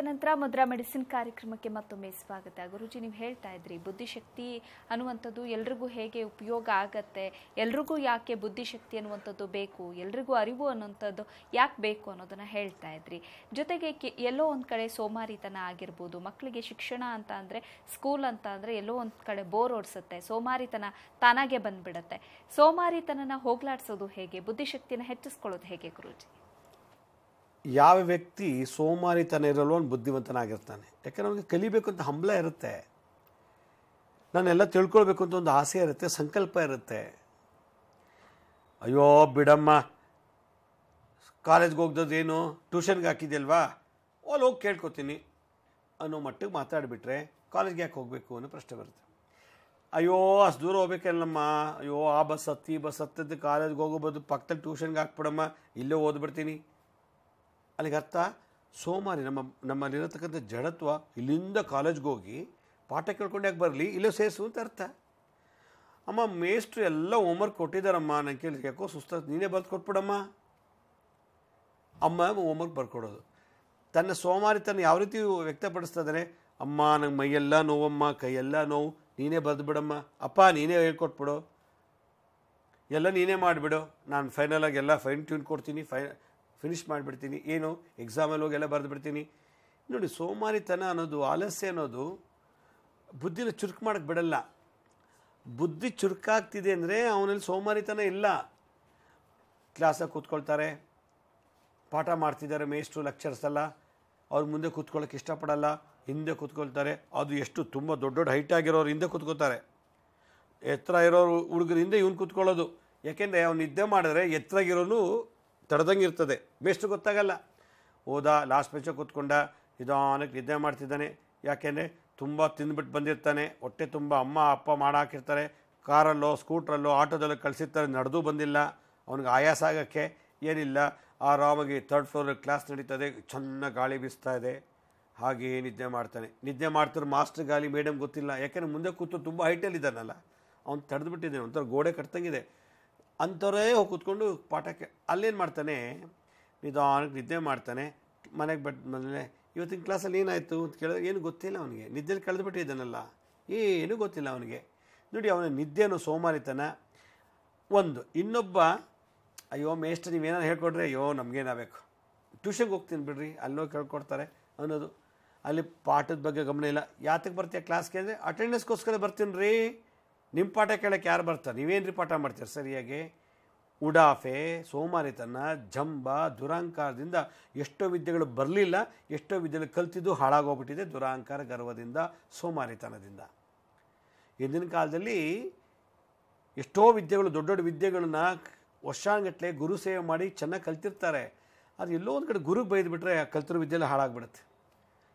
ನಂತರ ಮುದ್ರಾ ಮೆಡಿಸಿನ್ ಕಾರ್ಯಕ್ರಮಕ್ಕೆ ಮತ್ತೊಮ್ಮೆ ಸ್ವಾಗತ. ಗುರುಜಿ, ನೀವು ಹೇಳ್ತಾ ಇದ್ರಿ ಬುದ್ಧಿಶಕ್ತಿ ಅನ್ನುವಂಥದ್ದು ಎಲ್ರಿಗೂ ಹೇಗೆ ಉಪಯೋಗ ಆಗತ್ತೆ, ಎಲ್ರಿಗೂ ಯಾಕೆ ಬುದ್ಧಿಶಕ್ತಿ ಅನ್ನುವಂಥದ್ದು ಬೇಕು, ಎಲ್ರಿಗೂ ಅರಿವು ಅನ್ನುವಂಥದ್ದು ಯಾಕೆ ಬೇಕು ಅನ್ನೋದನ್ನು ಹೇಳ್ತಾ ಇದ್ರಿ. ಜೊತೆಗೆ ಎಲ್ಲೋ ಒಂದು ಕಡೆ ಸೋಮಾರಿತನ ಆಗಿರ್ಬೋದು, ಮಕ್ಕಳಿಗೆ ಶಿಕ್ಷಣ ಅಂತ ಅಂದರೆ, ಸ್ಕೂಲ್ ಅಂತ ಅಂದರೆ ಎಲ್ಲೋ ಒಂದು ಕಡೆ ಬೋರ್ ಓಡಿಸುತ್ತೆ, ಸೋಮಾರಿತನ ತಾನಾಗೆ ಬಂದ್ಬಿಡುತ್ತೆ. ಸೋಮಾರಿತನನ ಹೋಗ್ಲಾಡ್ಸೋದು ಹೇಗೆ, ಬುದ್ಧಿಶಕ್ತಿನ ಹೆಚ್ಚಿಸ್ಕೊಳ್ಳೋದು ಹೇಗೆ ಗುರುಜಿ? ಯಾವ ವ್ಯಕ್ತಿ ಸೋಮಾರಿತನ ಇರಲ್ವೋ ಅವ್ನು ಬುದ್ಧಿವಂತನಾಗಿರ್ತಾನೆ. ಯಾಕಂದ್ರೆ ಅವನಿಗೆ ಕಲಿಬೇಕು ಅಂತ ಹಂಬಲ ಇರುತ್ತೆ, ನಾನೆಲ್ಲ ತಿಳ್ಕೊಳ್ಬೇಕು ಅಂತ ಒಂದು ಆಸೆ ಇರುತ್ತೆ, ಸಂಕಲ್ಪ ಇರುತ್ತೆ. ಅಯ್ಯೋ ಬಿಡಮ್ಮ, ಕಾಲೇಜ್ಗೆ ಹೋಗ್ದದೇನು, ಟ್ಯೂಷನ್ಗೆ ಹಾಕಿದ್ಯಲ್ವಾ, ಅಲ್ಲಿ ಹೋಗಿ ಕೇಳ್ಕೊತೀನಿ ಅನ್ನೋ ಮಟ್ಟಿಗೆ ಮಾತಾಡಿಬಿಟ್ರೆ ಕಾಲೇಜ್ಗೆ ಯಾಕೆ ಹೋಗಬೇಕು ಅನ್ನೋ ಪ್ರಶ್ನೆ ಬರುತ್ತೆ. ಅಯ್ಯೋ ಅಷ್ಟು ದೂರ ಹೋಗ್ಬೇಕಲ್ಲಮ್ಮ, ಅಯ್ಯೋ ಆ ಬಸ್ ಹತ್ತಿ ಈ ಬಸ್ ಹತ್ತದ್ದು ಕಾಲೇಜ್ಗೆ ಹೋಗೋಬೋದು, ಪಕ್ಕದಲ್ಲಿ ಟ್ಯೂಷನ್ಗೆ ಹಾಕ್ಬಿಡಮ್ಮ, ಇಲ್ಲೇ ಓದ್ಬಿಡ್ತೀನಿ. ಅಲ್ಲಿಗೆ ಅರ್ಥ ಸೋಮಾರಿ. ನಮ್ಮಲ್ಲಿರತಕ್ಕಂಥ ಜಡತ್ವ ಇಲ್ಲಿಂದ ಕಾಲೇಜ್ಗೆ ಹೋಗಿ ಪಾಠ ಕೇಳ್ಕೊಂಡು ಯಾಕೆ ಬರಲಿ, ಇಲ್ಲೇ ಸೇರಿಸು ಅಂತ ಅರ್ಥ. ಅಮ್ಮ ಮೇಸ್ಟ್ರು ಎಲ್ಲ ಹೋಮ್ವರ್ಕ್ ಕೊಟ್ಟಿದ್ದಾರಮ್ಮ, ನಂಗೆ ಕೇಳಿ ಯಾಕೋ ಸುಸ್ತ, ನೀನೇ ಬರೆದು ಕೊಟ್ಬಿಡಮ್ಮ. ಅಮ್ಮ ಹೋಮ್ವರ್ಕ್ ಬರ್ಕೊಡೋದು. ತನ್ನ ಸೋಮಾರಿತನ ಯಾವ ರೀತಿ ವ್ಯಕ್ತಪಡಿಸ್ತಾ ಇದ್ದಾನೆ, ಅಮ್ಮ ನಂಗೆ ಮೈಯೆಲ್ಲ ನೋವಮ್ಮ, ಕೈಯೆಲ್ಲ ನೋವು, ನೀನೇ ಬರೆದು ಬಿಡಮ್ಮ, ಅಪ್ಪ ನೀನೇ ಹೇಳ್ಕೊಟ್ಬಿಡು, ಎಲ್ಲ ನೀನೇ ಮಾಡಿಬಿಡು, ನಾನು ಫೈನಲಾಗಿ ಎಲ್ಲ ಫೈನ್ ಟ್ಯೂನ್ ಕೊಡ್ತೀನಿ, ಫಿನಿಷ್ ಮಾಡಿಬಿಡ್ತೀನಿ, ಏನು ಎಕ್ಸಾಮಲ್ಲಿ ಹೋಗಿ ಎಲ್ಲ ಬರೆದು ಬಿಡ್ತೀನಿ, ನೋಡಿ, ಸೋಮಾರಿತನ ಅನ್ನೋದು, ಆಲಸ್ಯ ಅನ್ನೋದು ಬುದ್ಧಿನ ಚುರುಕು ಮಾಡೋಕ್ಕೆ ಬಿಡಲ್ಲ. ಬುದ್ಧಿ ಚುರುಕಾಗ್ತಿದೆ ಅಂದರೆ ಅವನಲ್ಲಿ ಸೋಮಾರಿತನ ಇಲ್ಲ. ಕ್ಲಾಸಾಗಿ ಕೂತ್ಕೊಳ್ತಾರೆ, ಪಾಠ ಮಾಡ್ತಿದ್ದಾರೆ ಮೇಷ್ಟ್ರು, ಲೆಕ್ಚರ್ಸ್ ಎಲ್ಲ, ಅವ್ರ ಮುಂದೆ ಕೂತ್ಕೊಳ್ಳೋಕೆ ಇಷ್ಟಪಡಲ್ಲ, ಹಿಂದೆ ಕೂತ್ಕೊಳ್ತಾರೆ. ಅದು ಎಷ್ಟು ತುಂಬ ದೊಡ್ಡ ದೊಡ್ಡ ಹೈಟ್ ಆಗಿರೋರು ಹಿಂದೆ ಕೂತ್ಕೋತಾರೆ, ಎತ್ತರ ಇರೋರು ಹುಡುಗರ ಹಿಂದೆ ಇವ್ನು ಕೂತ್ಕೊಳ್ಳೋದು. ಯಾಕೆಂದರೆ ಅವ್ನು ನಿದ್ದೆ ಮಾಡಿದ್ರೆ ಎತ್ತರಾಗಿರೋನು ತಡೆದಂಗೆ ಇರ್ತದೆ, ಮೇಷ್ಟ್ರು ಗೊತ್ತಾಗಲ್ಲ. ಹೋದ ಲಾಸ್ಟ್ ಬೆಂಚಲ್ಲಿ ಕೂತ್ಕೊಂಡ, ನಿಧಾನಕ್ಕೆ ನಿದ್ದೆ ಮಾಡ್ತಿದ್ದಾನೆ. ಯಾಕೆಂದರೆ ತುಂಬ ತಿಂದ್ಬಿಟ್ಟು ಬಂದಿರ್ತಾನೆ, ಹೊಟ್ಟೆ ತುಂಬ ಅಮ್ಮ ಅಪ್ಪ ಮಾಡಾಕಿರ್ತಾರೆ, ಕಾರಲ್ಲೋ ಸ್ಕೂಟ್ರಲ್ಲೋ ಆಟೋದಲ್ಲೋ ಕಳಿಸಿರ್ತಾರೆ, ನಡೆದು ಬಂದಿಲ್ಲ, ಅವ್ನಿಗೆ ಆಯಾಸ ಆಗೋಕ್ಕೆ ಏನಿಲ್ಲ. ಆರಾಮಾಗಿ 3rd ಫ್ಲೋರಲ್ಲಿ ಕ್ಲಾಸ್ ನಡೀತದೆ, ಚೆನ್ನಾಗಿ ಗಾಳಿ ಬೀಸ್ತಾ ಇದೆ, ಹಾಗೇ ನಿದ್ದೆ ಮಾಡ್ತಾನೆ. ನಿದ್ದೆ ಮಾಡ್ತಾರೆ, ಮಾಸ್ಟರ್ ಗಾಲಿ ಮೇಡಮ್ ಗೊತ್ತಿಲ್ಲ, ಯಾಕೆಂದರೆ ಮುಂದೆ ಕೂತು ತುಂಬ ಹೈಟಲ್ಲಿದ್ದಾನಲ್ಲ, ಅವ್ನು ತಡೆದುಬಿಟ್ಟಿದ್ದಾನೆ, ಒಂಥರ ಗೋಡೆ ಕಟ್ತಂಗಿದೆ. ಅಂಥವರೇ ಹೋಗಿ ಕೂತ್ಕೊಂಡು ಪಾಠಕ್ಕೆ ಅಲ್ಲೇನು ಮಾಡ್ತಾನೆ, ನಿಧಾನಕ್ಕೆ ನಿದ್ದೆ ಮಾಡ್ತಾನೆ. ಮನೆಗೆ ಬಂದಮೇಲೆ ಇವತ್ತಿನ ಕ್ಲಾಸಲ್ಲಿ ಏನಾಯಿತು ಅಂತ ಕೇಳಿದ್ರೆ ಏನು ಗೊತ್ತಿಲ್ಲ ಅವನಿಗೆ, ನಿದ್ದೆಯಲ್ಲಿ ಕಳೆದುಬಿಟ್ಟಿದ್ದಾನಲ್ಲ, ಏನೂ ಗೊತ್ತಿಲ್ಲ ಅವನಿಗೆ. ನೋಡಿ, ಅವನ ನಿದ್ದೆ ಅನ್ನೋ ಸೋಮಾರಿತನ ಒಂದು. ಇನ್ನೊಬ್ಬ, ಅಯ್ಯೋ ಮೇಷ್ಟ್ರು ನೀವೇನಾರು ಹೇಳ್ಕೊಡ್ರೆ, ಅಯ್ಯೋ ನಮಗೇನಾಗಬೇಕು, ಟ್ಯೂಷನ್ಗೆ ಹೋಗ್ತೀನಿ ಬಿಡ್ರಿ, ಅಲ್ಲೋ ಕೇಳ್ಕೊಡ್ತಾರೆ ಅನ್ನೋದು. ಅಲ್ಲಿ ಪಾಠದ ಬಗ್ಗೆ ಗಮನ ಇಲ್ಲ. ಯಾತಕ್ಕೆ ಬರ್ತೀಯ ಕ್ಲಾಸ್ಗೆ ಅಂದರೆ ಅಟೆಂಡೆನ್ಸ್ಗೋಸ್ಕರ ಬರ್ತೀನಿ ರೀ, ನಿಮ್ಮ ಪಾಠ ಕೇಳೋಕ್ಕೆ ಯಾರು ಬರ್ತಾರೆ, ನೀವೇನು ರೀ ಪಾಠ ಮಾಡ್ತೀರಿ ಸರಿಯಾಗಿ. ಉಡಾಫೆ, ಸೋಮಾರಿತನ, ಜಂಬ, ದುರಾಂಕಾರದಿಂದ ಎಷ್ಟೋ ವಿದ್ಯೆಗಳು ಬರಲಿಲ್ಲ, ಎಷ್ಟೋ ವಿದ್ಯೆಗಳು ಕಲ್ತಿದ್ದು ಹಾಳಾಗೋಗ್ಬಿಟ್ಟಿದೆ ದುರಾಂಕಾರ, ಗರ್ವದಿಂದ, ಸೋಮಾರಿತನದಿಂದ. ಹಿಂದಿನ ಕಾಲದಲ್ಲಿ ಎಷ್ಟೋ ವಿದ್ಯೆಗಳು, ದೊಡ್ಡ ದೊಡ್ಡ ವಿದ್ಯೆಗಳನ್ನ ವರ್ಷಾನುಗಟ್ಟಲೆ ಗುರು ಸೇವೆ ಮಾಡಿ ಚೆನ್ನಾಗಿ ಕಲ್ತಿರ್ತಾರೆ. ಅದು ಎಲ್ಲೋ ಒಂದು ಕಡೆ ಗುರುಗೆ ಬೈದುಬಿಟ್ರೆ ಕಲ್ತಿರೋ ವಿದ್ಯೆಲ್ಲ ಹಾಳಾಗ್ಬಿಡುತ್ತೆ.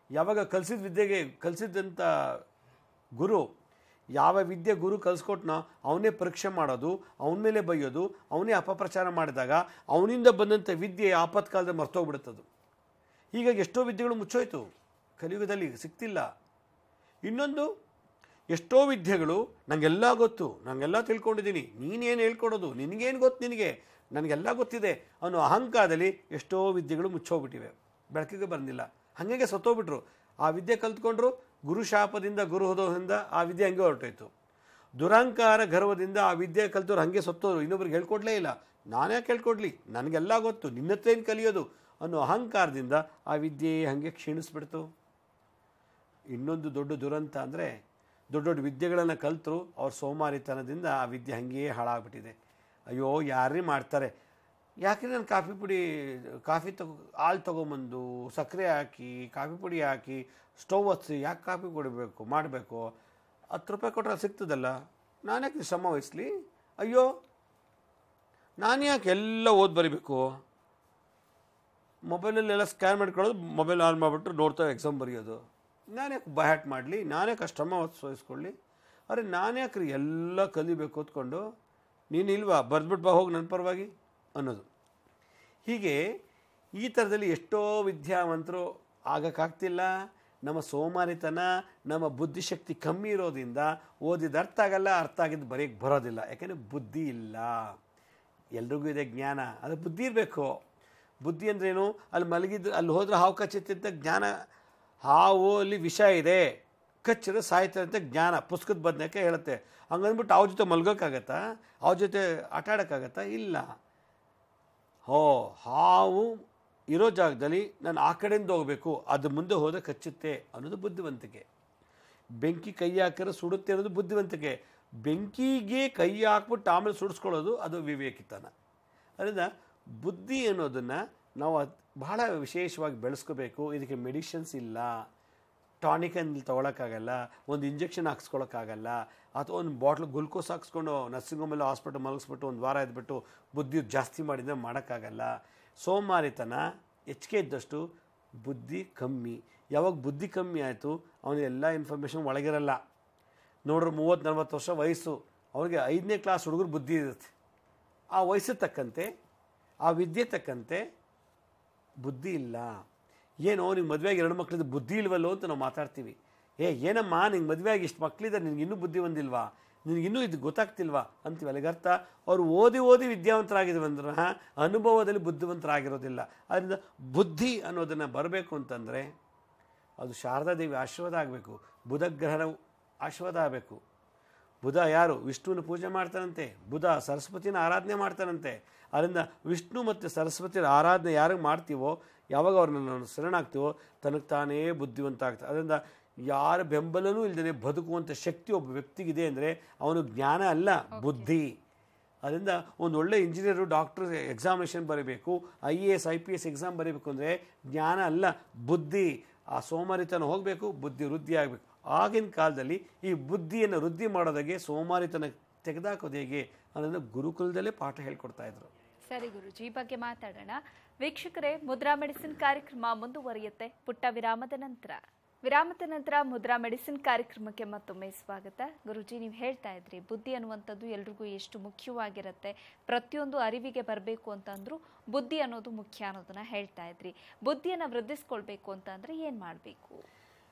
ಯಾವಾಗ ಕಲಿಸಿದ ವಿದ್ಯೆಗೆ ಕಲಿಸಿದಂಥ ಗುರು, ಯಾವ ವಿದ್ಯೆ ಗುರು ಕಲಿಸ್ಕೊಟ್ನೋ ಅವನೇ ಪರೀಕ್ಷೆ ಮಾಡೋದು, ಅವನ ಮೇಲೆ ಬೈಯೋದು, ಅವನೇ ಅಪಪ್ರಚಾರ ಮಾಡಿದಾಗ ಅವನಿಂದ ಬಂದಂಥ ವಿದ್ಯೆ ಆಪತ್ಕಾಲದಲ್ಲಿ ಮರ್ತೋಗ್ಬಿಡುತ್ತದು. ಹೀಗಾಗಿ ಎಷ್ಟೋ ವಿದ್ಯೆಗಳು ಮುಚ್ಚೋಯ್ತು, ಕಲಿಯುಗದಲ್ಲಿ ಸಿಗ್ತಿಲ್ಲ. ಇನ್ನೊಂದು, ಎಷ್ಟೋ ವಿದ್ಯೆಗಳು ನನಗೆಲ್ಲ ಗೊತ್ತು, ನನಗೆಲ್ಲ ತಿಳ್ಕೊಂಡಿದ್ದೀನಿ, ನೀನೇನು ಹೇಳ್ಕೊಡೋದು, ನಿನಗೇನು ಗೊತ್ತು, ನನಗೆಲ್ಲ ಗೊತ್ತಿದೆ ಅನ್ನೋ ಅಹಂಕಾರದಲ್ಲಿ ಎಷ್ಟೋ ವಿದ್ಯೆಗಳು ಮುಚ್ಚೋಗ್ಬಿಟ್ಟಿವೆ, ಬೆಳಕಿಗೆ ಬಂದಿಲ್ಲ. ಹಾಗೆ ಸತ್ತೋಗ್ಬಿಟ್ರು. ಆ ವಿದ್ಯೆ ಕಲ್ತ್ಕೊಂಡ್ರು, ಗುರುಶಾಪದಿಂದ ಗುರುಹೋದದಿಂದ ಆ ವಿದ್ಯೆ ಹಂಗೆ ಹೊರಟೋಯ್ತು. ದುರಾಂಕಾರ ಗರ್ವದಿಂದ ಆ ವಿದ್ಯೆ ಕಲ್ತವ್ರು ಹಾಗೆ ಸತ್ತೋರು, ಇನ್ನೊಬ್ರಿಗೆ ಹೇಳ್ಕೊಡ್ಲೇ ಇಲ್ಲ. ನಾನೇ ಕೇಳ್ಕೊಡ್ಲಿ, ನನಗೆಲ್ಲ ಗೊತ್ತು, ನಿನ್ನ ಹತ್ರ ಏನು ಕಲಿಯೋದು ಅನ್ನೋ ಅಹಂಕಾರದಿಂದ ಆ ವಿದ್ಯೆ ಹಾಗೆ ಕ್ಷೀಣಿಸ್ಬಿಡ್ತು. ಇನ್ನೊಂದು ದೊಡ್ಡ ದುರಂತ ಅಂದರೆ, ದೊಡ್ಡ ದೊಡ್ಡ ವಿದ್ಯೆಗಳನ್ನು ಕಲ್ತರು, ಅವ್ರ ಸೋಮಾರಿತನದಿಂದ ಆ ವಿದ್ಯೆ ಹಾಗೆಯೇ ಹಾಳಾಗ್ಬಿಟ್ಟಿದೆ. ಅಯ್ಯೋ ಯಾರೇ ಮಾಡ್ತಾರೆ, ಯಾಕೆ ನಾನು ಕಾಫಿ ಹಾಲು ತೊಗೊಂಬಂದು ಸಕ್ಕರೆ ಹಾಕಿ ಕಾಫಿ ಪುಡಿ ಹಾಕಿ ಸ್ಟವ್ ಹಚ್ಚಿ ಯಾಕೆ ಕಾಫಿ ಕುಡಿಬೇಕು ಮಾಡಬೇಕು, 10 ರೂಪಾಯಿ ಕೊಟ್ಟರೆ ಸಿಗ್ತದಲ್ಲ, ನಾನು ಯಾಕೆ ಶ್ರಮ ವಹಿಸ್ಲಿ, ಅಯ್ಯೋ ನಾನು ಯಾಕೆ ಎಲ್ಲ ಓದಿ ಬರೀಬೇಕು, ಮೊಬೈಲಲ್ಲೆಲ್ಲ ಸ್ಕ್ಯಾನ್ ಮಾಡ್ಕೊಳ್ಳೋದು, ಮೊಬೈಲ್ ಆನ್ ಮಾಡಿಬಿಟ್ಟು ನೋಡ್ತಾ ಎಕ್ಸಾಮ್ ಬರೆಯೋದು, ನಾನು ಯಾಕೆ ಬಹ್ಯಾಟ್ ಮಾಡಲಿ, ನಾನು ಯಾಕೆ ಶ್ರಮ ವಹಿಸ್ಕೊಳ್ಳಿ, ಅರೆ ನಾನು ಯಾಕೆ ಎಲ್ಲ ಕಲಿಬೇಕು ಹೊತ್ಕೊಂಡು, ನೀನು ಇಲ್ವಾ ಬರೆದ್ಬಿಟ್ಟು ಬಾ ಹೋಗಿ ನನ್ನ ಪರವಾಗಿ ಅನ್ನೋದು. ಹೀಗೆ ಈ ಥರದಲ್ಲಿ ಎಷ್ಟೋ ವಿದ್ಯಾವಂತರು ಆಗೋಕ್ಕಾಗ್ತಿಲ್ಲ. ನಮ್ಮ ಸೋಮಾರಿತನ, ನಮ್ಮ ಬುದ್ಧಿಶಕ್ತಿ ಕಮ್ಮಿ ಇರೋದ್ರಿಂದ ಓದಿದ ಅರ್ಥ ಆಗಲ್ಲ, ಅರ್ಥ ಆಗಿದ್ದು ಬರೆಯೋಕ್ಕೆ ಬರೋದಿಲ್ಲ. ಯಾಕೆಂದರೆ ಬುದ್ಧಿ ಇಲ್ಲ. ಎಲ್ರಿಗೂ ಇದೆ ಜ್ಞಾನ, ಅದು ಬುದ್ಧಿ ಇರಬೇಕು. ಬುದ್ಧಿ ಅಂದ್ರೇನು, ಅಲ್ಲಿ ಮಲಗಿದ್ದು ಅಲ್ಲಿ ಹೋದ್ರೆ ಹಾವು ಕಚ್ಚುತ್ತಿದ್ದ ಜ್ಞಾನ, ಹಾವು ಅಲ್ಲಿ ವಿಷ ಇದೆ, ಕಚ್ಚಿದ್ರೆ ಸಾಯ್ತಾರೆ ಅಂತ ಜ್ಞಾನ ಪುಸ್ತಕದ ಬದನೇಕೆ ಹೇಳುತ್ತೆ. ಹಂಗಂದ್ಬಿಟ್ಟು ಅವ್ರ ಜೊತೆ ಮಲ್ಗೋಕ್ಕಾಗತ್ತಾ, ಅವ್ರ ಜೊತೆ ಆಟ ಆಡೋಕ್ಕಾಗತ್ತಾ? ಇಲ್ಲ. ಹಾವು ಇರೋ ಜಾಗದಲ್ಲಿ ನಾನು ಆ ಕಡೆಯಿಂದ ಹೋಗಬೇಕು, ಅದು ಮುಂದೆ ಹೋದರೆ ಕಚ್ಚುತ್ತೆ ಅನ್ನೋದು ಬುದ್ಧಿವಂತಿಕೆ. ಬೆಂಕಿ ಕೈ ಹಾಕಿದ್ರೆ ಸುಡುತ್ತೆ ಅನ್ನೋದು ಬುದ್ಧಿವಂತಿಕೆ. ಬೆಂಕಿಗೆ ಕೈ ಹಾಕ್ಬಿಟ್ಟು ಆಮೇಲೆ ಸುಡಿಸ್ಕೊಳ್ಳೋದು ಅದು ವಿವೇಕಿತನ. ಅದರಿಂದ ಬುದ್ಧಿ ಅನ್ನೋದನ್ನು ನಾವು ಬಹಳ ವಿಶೇಷವಾಗಿ ಬೆಳೆಸ್ಕೋಬೇಕು. ಇದಕ್ಕೆ ಮೆಡಿಷನ್ಸ್ ಇಲ್ಲ, ಟಾನಿಕಲ್ಲಿ ತೊಗೊಳಕ್ಕಾಗಲ್ಲ, ಒಂದು ಇಂಜೆಕ್ಷನ್ ಹಾಕ್ಸ್ಕೊಳಕ್ಕಾಗಲ್ಲ, ಅಥವಾ ಒಂದು ಬಾಟ್ಲ್ ಗ್ಲುಕೋಸ್ ಹಾಕ್ಸ್ಕೊಂಡು ನರ್ಸಿಂಗ್ ಹೋಮಲ್ಲಿ ಹಾಸ್ಪಿಟಲ್ ಮಲಗಿಸ್ಬಿಟ್ಟು ಒಂದು ವಾರ ಇದ್ಬಿಟ್ಟು ಬುದ್ಧಿ ಜಾಸ್ತಿ ಮಾಡಿದರೆ ಮಾಡೋಕ್ಕಾಗಲ್ಲ. ಸೋಮಾರಿತನ ಹೆಚ್ಚಿಗೆ ಇದ್ದಷ್ಟು ಬುದ್ಧಿ ಕಮ್ಮಿ. ಯಾವಾಗ ಬುದ್ಧಿ ಕಮ್ಮಿ ಆಯಿತು, ಅವನಿಗೆ ಎಲ್ಲ ಇನ್ಫಾರ್ಮೇಷನ್ ಒಳಗಿರಲ್ಲ. ನೋಡ್ರಿ 30-40 ವರ್ಷ ವಯಸ್ಸು, ಅವ್ರಿಗೆ 5ನೇ ಕ್ಲಾಸ್ ಹುಡುಗರು ಬುದ್ಧಿ ಇರುತ್ತೆ. ಆ ವಯಸ್ಸಿಗೆ ತಕ್ಕಂತೆ, ಆ ವಿದ್ಯೆ ತಕ್ಕಂತೆ ಬುದ್ಧಿ ಇಲ್ಲ. ಏನೋ ನಿಮ್ಗೆ ಮದುವೆಯಾಗಿ 2 ಮಕ್ಕಳಿದ್ದು ಬುದ್ಧಿ ಇಲ್ವಲ್ಲೋ ಅಂತ ನಾವು ಮಾತಾಡ್ತೀವಿ. ಏನಮ್ಮ ನಿಂಗೆ ಮದುವೆಯಾಗಿ ಇಷ್ಟು ಮಕ್ಕಳಿದ್ದಾರೆ, ನಿನಗಿನ್ನೂ ಬುದ್ಧಿ ಬಂದಿಲ್ವಾ, ನಿನಗಿನ್ನೂ ಇದು ಗೊತ್ತಾಗ್ತಿಲ್ವಾ ಅಂತೀವಿ. ಅಲ್ಲಿಗರ್ಥ ಅವ್ರು ಓದಿ ವಿದ್ಯಾವಂತರಾಗಿದ್ವಂದ್ರೆ ಅನುಭವದಲ್ಲಿ ಬುದ್ಧಿವಂತರಾಗಿರೋದಿಲ್ಲ. ಅದರಿಂದ ಬುದ್ಧಿ ಅನ್ನೋದನ್ನು ಬರಬೇಕು ಅಂತಂದರೆ ಅದು ಶಾರದಾದೇವಿ ಆಶೀರ್ವಾದ ಆಗಬೇಕು, ಬುಧಗ್ರಹಣ ಆಶೀರ್ವಾದ ಆಗಬೇಕು. ಬುಧ ಯಾರು? ವಿಷ್ಣುವಿನ ಪೂಜೆ ಮಾಡ್ತಾನಂತೆ, ಬುಧ ಸರಸ್ವತಿನ ಆರಾಧನೆ ಮಾಡ್ತಾನಂತೆ. ಅದರಿಂದ ವಿಷ್ಣು ಮತ್ತು ಸರಸ್ವತಿಯ ಆರಾಧನೆ ಯಾರಿಗೆ ಮಾಡ್ತೀವೋ ಯಾವಾಗ ಅವ್ರನ್ನ ನಾವು ಶರಣಾಗ್ತೀವೋ ತನಗೆ ತಾನೇ ಬುದ್ಧಿವಂತ ಆಗ್ತದೆ. ಅದರಿಂದ ಯಾರ ಬೆಂಬಲನೂ ಇಲ್ಲದೇ ಬದುಕುವಂಥ ಶಕ್ತಿ ಒಬ್ಬ ವ್ಯಕ್ತಿಗಿದೆ ಅಂದರೆ ಅವನು ಜ್ಞಾನ ಅಲ್ಲ, ಬುದ್ಧಿ. ಅದರಿಂದ ಒಂದು ಒಳ್ಳೆ ಇಂಜಿನಿಯರು, ಡಾಕ್ಟ್ರು ಎಕ್ಸಾಮಿನೇಷನ್ ಬರೀಬೇಕು, IAS IPS ಎಕ್ಸಾಮ್ ಬರೀಬೇಕು ಅಂದರೆ ಜ್ಞಾನ ಅಲ್ಲ, ಬುದ್ಧಿ. ಆ ಸೋಮಾರಿತನ ಹೋಗಬೇಕು, ಬುದ್ಧಿ ವೃದ್ಧಿ ಆಗಬೇಕು. ಆಗಿನ ಕಾಲದಲ್ಲಿ ಈ ಬುದ್ಧಿಯನ್ನು ವೃದ್ಧಿ ಮಾಡೋದಾಗೆ ಸೋಮಾರಿತನ ತೆಗೆದಾಕೋದು ಹೇಗೆ ಅನ್ನೋದನ್ನು ಗುರುಕುಲದಲ್ಲೇ ಪಾಠ ಹೇಳ್ಕೊಡ್ತಾ ಇದ್ರು. ಸರಿ ಗುರುಜಿ, ಈ ಬಗ್ಗೆ ಮಾತಾಡೋಣ. ವೀಕ್ಷಕರೇ, ಮುದ್ರಾ ಮೆಡಿಸಿನ್ ಕಾರ್ಯಕ್ರಮ ಮುಂದುವರಿಯುತ್ತೆ ಪುಟ್ಟ ವಿರಾಮದ ನಂತರ ಮುದ್ರಾ ಮೆಡಿಸಿನ್ ಕಾರ್ಯಕ್ರಮಕ್ಕೆ ಮತ್ತೊಮ್ಮೆ ಸ್ವಾಗತ. ಗುರುಜಿ, ನೀವು ಹೇಳ್ತಾ ಇದ್ರಿ ಬುದ್ಧಿ ಅನ್ನುವಂಥದ್ದು ಎಲ್ರಿಗೂ ಎಷ್ಟು ಮುಖ್ಯವಾಗಿರುತ್ತೆ, ಪ್ರತಿಯೊಂದು ಅರಿವಿಗೆ ಬರಬೇಕು ಅಂತಂದ್ರೂ ಬುದ್ಧಿ ಅನ್ನೋದು ಮುಖ್ಯ ಅನ್ನೋದನ್ನ ಹೇಳ್ತಾ ಇದ್ರಿ. ಬುದ್ಧಿಯನ್ನು ವೃದ್ಧಿಸ್ಕೊಳ್ಬೇಕು ಅಂತ ಅಂದರೆ ಏನು ಮಾಡಬೇಕು?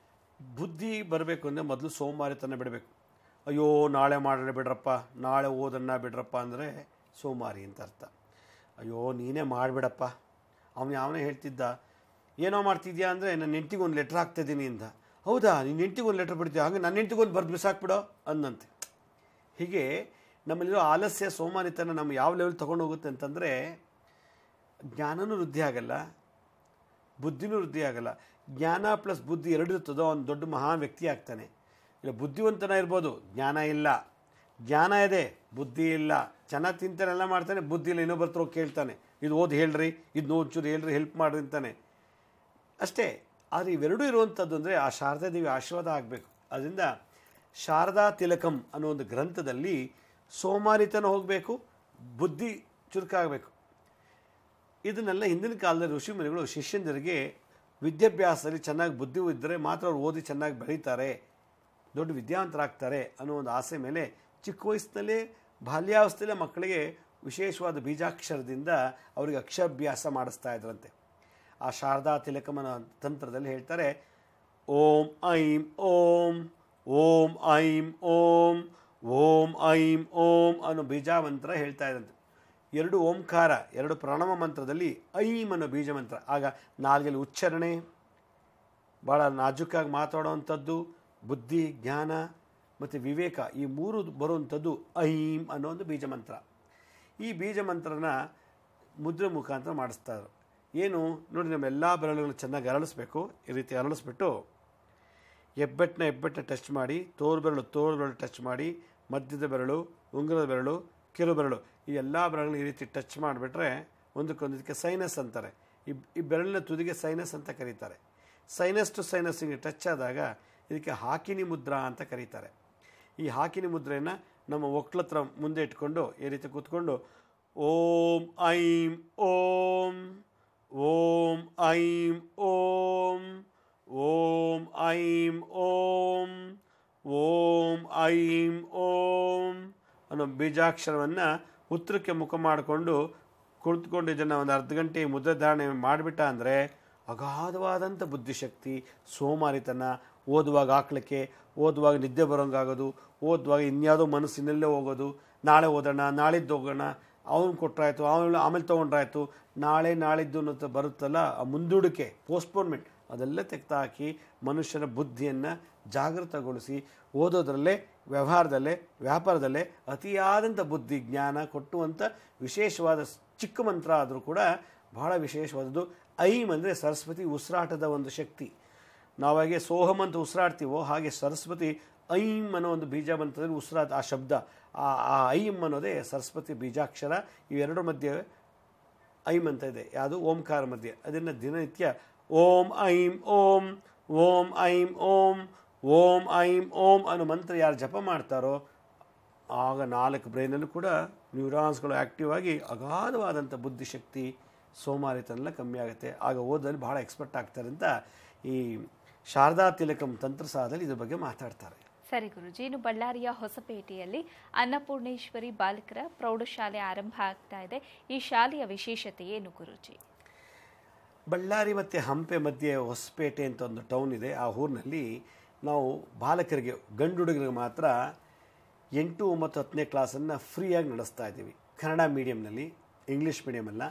ಬುದ್ಧಿ ಬರಬೇಕು ಅಂದರೆ ಮೊದಲು ಸೋಮಾರಿತನ ಬಿಡಬೇಕು. ಅಯ್ಯೋ ನಾಳೆ ಮಾಡೋಣ ಬಿಡ್ರಪ್ಪ, ನಾಳೆ ಓದನ್ನ ಬಿಡ್ರಪ್ಪ ಅಂದರೆ ಸೋಮಾರಿ ಅಂತ ಅರ್ಥ. ಅಯ್ಯೋ ನೀನೇ ಮಾಡಿಬಿಡಪ್ಪ, ಅವನೇ ಹೇಳ್ತಿದ್ದ, ಏನೋ ಮಾಡ್ತಿದ್ಯಾ ಅಂದರೆ ನನ್ನ ಹೆಂಡ್ತಿಗೆ ಒಂದು ಲೆಟ್ರ್ ಹಾಕ್ತಿದ್ದೀನಿ ಅಂತ. ಹೌದಾ, ನಿನ್ನ ಹೆಂಡ್ತಿಗೆ ಒಂದು ಲೆಟ್ರ್ ಬಿಡ್ತೀಯ, ಹಾಗೆ ನನ್ನ ಹೆಂಡ್ತಿಗೆ ಒಂದು ಬರೆದು ಬಿಸಾಕ್ಬಿಡೋ ಅಂದಂತೆ. ಹೀಗೆ ನಮ್ಮಲ್ಲಿರೋ ಆಲಸ್ಯ, ಸೋಮಾರಿತನ ನಮ್ಮ ಯಾವ ಲೆವೆಲ್ ತೊಗೊಂಡು ಹೋಗುತ್ತೆ ಅಂತಂದರೆ ಜ್ಞಾನನೂ ವೃದ್ಧಿ ಆಗಲ್ಲ, ಬುದ್ಧಿನೂ ವೃದ್ಧಿ ಆಗಲ್ಲ. ಜ್ಞಾನ ಪ್ಲಸ್ ಬುದ್ಧಿ ಎರಡು ಇರ್ತದೋ ಒಂದು ದೊಡ್ಡ ಮಹಾನ್ ವ್ಯಕ್ತಿ ಆಗ್ತಾನೆ. ಇಲ್ಲ ಬುದ್ಧಿವಂತನ ಇರ್ಬೋದು, ಜ್ಞಾನ ಇಲ್ಲ. ಜ್ಞಾನ ಇದೆ, ಬುದ್ಧಿ ಇಲ್ಲ. ಚೆನ್ನಾಗಿ ತಿಂತಾನೆ, ಎಲ್ಲ ಮಾಡ್ತಾನೆ, ಬುದ್ಧಿ ಇಲ್ಲ. ಇನ್ನೊಬ್ಬರ ಹತ್ರ ಕೇಳ್ತಾನೆ, ಇದು ಓದಿ ಹೇಳ್ರಿ, ಇದು ನೋಡ್ಚೂರು ಹೇಳ್ರಿ, ಹೆಲ್ಪ್ ಮಾಡ್ರಿ ಅಂತಾನೆ ಅಷ್ಟೇ. ಆದರೆ ಇವೆರಡೂ ಇರುವಂಥದ್ದು ಅಂದರೆ ಆ ಶಾರದಾ ದೇವಿ ಆಶೀರ್ವಾದ ಆಗಬೇಕು. ಅದರಿಂದ ಶಾರದಾ ತಿಲಕಂ ಅನ್ನೋ ಒಂದು ಗ್ರಂಥದಲ್ಲಿ ಸೋಮಾರಿತನ ಹೋಗಬೇಕು, ಬುದ್ಧಿ ಚುರುಕಾಗಬೇಕು. ಇದನ್ನೆಲ್ಲ ಹಿಂದಿನ ಕಾಲದಲ್ಲಿ ಋಷಿಮುನಿಗಳು ಶಿಷ್ಯಂದರಿಗೆ ವಿದ್ಯಾಭ್ಯಾಸದಲ್ಲಿ ಚೆನ್ನಾಗಿ ಬುದ್ಧಿ ಇದ್ದರೆ ಮಾತ್ರ ಅವ್ರು ಓದಿ ಚೆನ್ನಾಗಿ ಬೆಳೀತಾರೆ, ದೊಡ್ಡ ವಿದ್ಯಾವಂತರಾಗ್ತಾರೆ ಅನ್ನೋ ಒಂದು ಆಸೆ ಮೇಲೆ ಚಿಕ್ಕ ವಯಸ್ಸಿನಲ್ಲೇ ಬಾಲ್ಯಾವಸ್ಥೆಯಲ್ಲೇ ಮಕ್ಕಳಿಗೆ ವಿಶೇಷವಾದ ಬೀಜಾಕ್ಷರದಿಂದ ಅವರಿಗೆ ಅಕ್ಷರಾಭ್ಯಾಸ ಮಾಡಿಸ್ತಾ ಇದ್ರಂತೆ. ಆ ಶಾರದಾ ತಿಲಕಮನ ತಂತ್ರದಲ್ಲಿ ಹೇಳ್ತಾರೆ, ಓಂ ಐಂ ಓಂ, ಓಂ ಐಂ ಓಂ, ಓಂ ಐಂ ಓಂ ಅನ್ನೋ ಬೀಜಾಮಂತ್ರ ಹೇಳ್ತಾ ಇದ್ರಂತೆ. ಎರಡು ಓಂಕಾರ, ಎರಡು ಪ್ರಣವ ಮಂತ್ರದಲ್ಲಿ ಐಂ ಅನ್ನೋ ಬೀಜ ಮಂತ್ರ. ಆಗ ನಾಲ್ಗೆಲ್ಲಿ ಉಚ್ಚಾರಣೆ, ಭಾಳ ನಾಜೂಕಾಗಿ ಮಾತಾಡೋವಂಥದ್ದು, ಬುದ್ಧಿ, ಜ್ಞಾನ ಮತ್ತು ವಿವೇಕ, ಈ ಮೂರು ಬರುವಂಥದ್ದು ಐಂ ಅನ್ನೋ ಒಂದು ಬೀಜ ಮಂತ್ರ. ಈ ಬೀಜ ಮಂತ್ರನ ಮುದ್ರೆ ಮುಖಾಂತರ ಮಾಡಿಸ್ತಾರೆ. ಏನು ನೋಡಿ, ನಮ್ಮ ಎಲ್ಲ ಬೆರಳುಗಳನ್ನು ಚೆನ್ನಾಗಿ ಅರಳಿಸ್ಬೇಕು. ಈ ರೀತಿ ಅರಳಿಸ್ಬಿಟ್ಟು ಹೆಬ್ಬೆಟ್ಟನ್ನ ಟಚ್ ಮಾಡಿ, ತೋರು ಬೆರಳು ಟಚ್ ಮಾಡಿ, ಮಧ್ಯದ ಬೆರಳು, ಉಂಗುರದ ಬೆರಳು, ಕಿರು ಬೆರಳು, ಈ ಎಲ್ಲ ಬೆರಳುಗಳನ್ನ ಈ ರೀತಿ ಟಚ್ ಮಾಡಿಬಿಟ್ರೆ ಒಂದಕ್ಕೊಂದಕ್ಕೆ ಸೈನಸ್ ಅಂತಾರೆ. ಈ ಬೆರಳಿನ ತುದಿಗೆ ಸೈನಸ್ ಅಂತ ಕರೀತಾರೆ. ಸೈನಸ್ ಟು ಸೈನಸ್ಸಿಗೆ ಟಚ್ ಆದಾಗ ಇದಕ್ಕೆ ಹಾಕಿನಿ ಮುದ್ರಾ ಅಂತ ಕರೀತಾರೆ. ಈ ಹಾಕಿನಿ ಮುದ್ರೆಯನ್ನು ನಮ್ಮ ಒಕ್ಲತ್ರ ಮುಂದೆ ಇಟ್ಕೊಂಡು ಈ ರೀತಿ ಕೂತ್ಕೊಂಡು ಓಂ ಐಂ ಓಂ, ಓಂ ಐಂ ಓಂ, ಓಂ ಐಂ ಓಂ, ಓಂ ಐಂ ಓಂ ಅನ್ನೋ ಬೀಜಾಕ್ಷರವನ್ನು ಉತ್ತರಕ್ಕೆ ಮುಖ ಮಾಡಿಕೊಂಡು ಕುಳಿತುಕೊಂಡು ಇದನ್ನು ಒಂದು ಅರ್ಧ ಗಂಟೆ ಮುದ್ರೆ ಧಾರಣೆ ಮಾಡಿಬಿಟ್ಟ ಅಂದರೆ ಅಗಾಧವಾದಂಥ ಬುದ್ಧಿಶಕ್ತಿ, ಸೋಮಾರಿತನ, ಓದುವಾಗ ಆಕ್ಲಿಕ್ಕೆ, ಓದುವಾಗ ನಿದ್ದೆ ಬರೋಂಗಾಗೋದು, ಓದುವಾಗ ಇನ್ಯಾವುದೋ ಮನಸ್ಸಿನಲ್ಲೇ ಹೋಗೋದು, ನಾಳೆ ಓದೋಣ, ನಾಳಿದ್ದು ಹೋಗೋಣ, ಅವನು ಕೊಟ್ಟರಾಯ್ತು, ಆಮೇಲೆ ತೊಗೊಂಡ್ರಾಯ್ತು, ನಾಳಿದ್ದು ಅನ್ನೋ ಬರುತ್ತಲ್ಲ ಆ ಮುಂದೂಡಿಕೆ, ಪೋಸ್ಟ್ಪೋನ್ಮೆಂಟ್, ಅದೆಲ್ಲ ತೆಗೆದುಹಾಕಿ ಮನುಷ್ಯನ ಬುದ್ಧಿಯನ್ನು ಜಾಗೃತಗೊಳಿಸಿ ಓದೋದ್ರಲ್ಲೇ, ವ್ಯವಹಾರದಲ್ಲೇ, ವ್ಯಾಪಾರದಲ್ಲೇ ಅತಿಯಾದಂಥ ಬುದ್ಧಿ ಜ್ಞಾನ ಕೊಟ್ಟುವಂಥ ವಿಶೇಷವಾದ ಚಿಕ್ಕ ಮಂತ್ರ ಆದರೂ ಕೂಡ ಬಹಳ ವಿಶೇಷವಾದದ್ದು. ಐಂ ಅಂದರೆ ಸರಸ್ವತಿ ಉಸಿರಾಟದ ಒಂದು ಶಕ್ತಿ. ನಾವಾಗೆ ಸೋಹಮ್ ಅಂತ ಉಸಿರಾಡ್ತೀವೋ ಹಾಗೆ ಸರಸ್ವತಿ ಐಂ ಅನ್ನೋ ಒಂದು ಬೀಜ ಮಂತ್ರದಲ್ಲಿ ಉಸಿರಾಟ, ಆ ಶಬ್ದ, ಆ ಐಂ ಅನ್ನೋದೇ ಸರಸ್ವತಿ ಬೀಜಾಕ್ಷರ. ಇವೆರಡರ ಮಧ್ಯೆ ಐಂ ಅಂತ ಇದೆ, ಯಾವುದು ಓಂಕಾರ ಮಧ್ಯೆ. ಅದನ್ನು ದಿನನಿತ್ಯ ಓಂ ಐಂ ಓಂ, ಓಂ ಐಂ ಓಂ, ಓಂ ಐಂ ಓಂ ಅನ್ನೋ ಮಂತ್ರ ಯಾರು ಜಪ ಮಾಡ್ತಾರೋ ಆಗ 4 ಬ್ರೈನಲ್ಲೂ ಕೂಡ ನ್ಯೂರಾನ್ಸ್ಗಳು ಆ್ಯಕ್ಟಿವ್ ಆಗಿ ಅಗಾಧವಾದಂಥ ಬುದ್ಧಿಶಕ್ತಿ, ಸೋಮಾರಿತನೆಲ್ಲ ಕಮ್ಮಿ ಆಗುತ್ತೆ. ಆಗ ಓದೋದಲ್ಲಿ ಬಹಳ ಎಕ್ಸ್ಪರ್ಟ್ ಆಗ್ತಾರೆ ಅಂತ ಈ ಶಾರದಾ ತಿಲಕಂ ತಂತ್ರಸಾದಲ್ಲಿ ಇದ್ರ ಬಗ್ಗೆ ಮಾತಾಡ್ತಾರೆ. ಸರಿ ಗುರುಜಿ, ಇನ್ನು ಬಳ್ಳಾರಿಯ ಹೊಸಪೇಟೆಯಲ್ಲಿ ಅನ್ನಪೂರ್ಣೇಶ್ವರಿ ಬಾಲಕರ ಪ್ರೌಢಶಾಲೆ ಆರಂಭ ಆಗ್ತಾ ಇದೆ. ಈ ಶಾಲೆಯ ವಿಶೇಷತೆ ಏನು ಗುರುಜಿ? ಬಳ್ಳಾರಿ ಮತ್ತು ಹಂಪೆ ಮಧ್ಯೆ ಹೊಸಪೇಟೆ ಅಂತ ಒಂದು ಟೌನ್ ಇದೆ. ಆ ಊರಿನಲ್ಲಿ ನಾವು ಬಾಲಕರಿಗೆ, ಗಂಡು ಹುಡುಗರಿಗೆ ಮಾತ್ರ 8, 9, 10ನೇ ಕ್ಲಾಸನ್ನು ಫ್ರೀಯಾಗಿ ನಡೆಸ್ತಾ ಇದ್ದೀವಿ. ಕನ್ನಡ ಮೀಡಿಯಮ್ನಲ್ಲಿ, ಇಂಗ್ಲೀಷ್ ಮೀಡಿಯಮ್ ಅಲ್ಲ.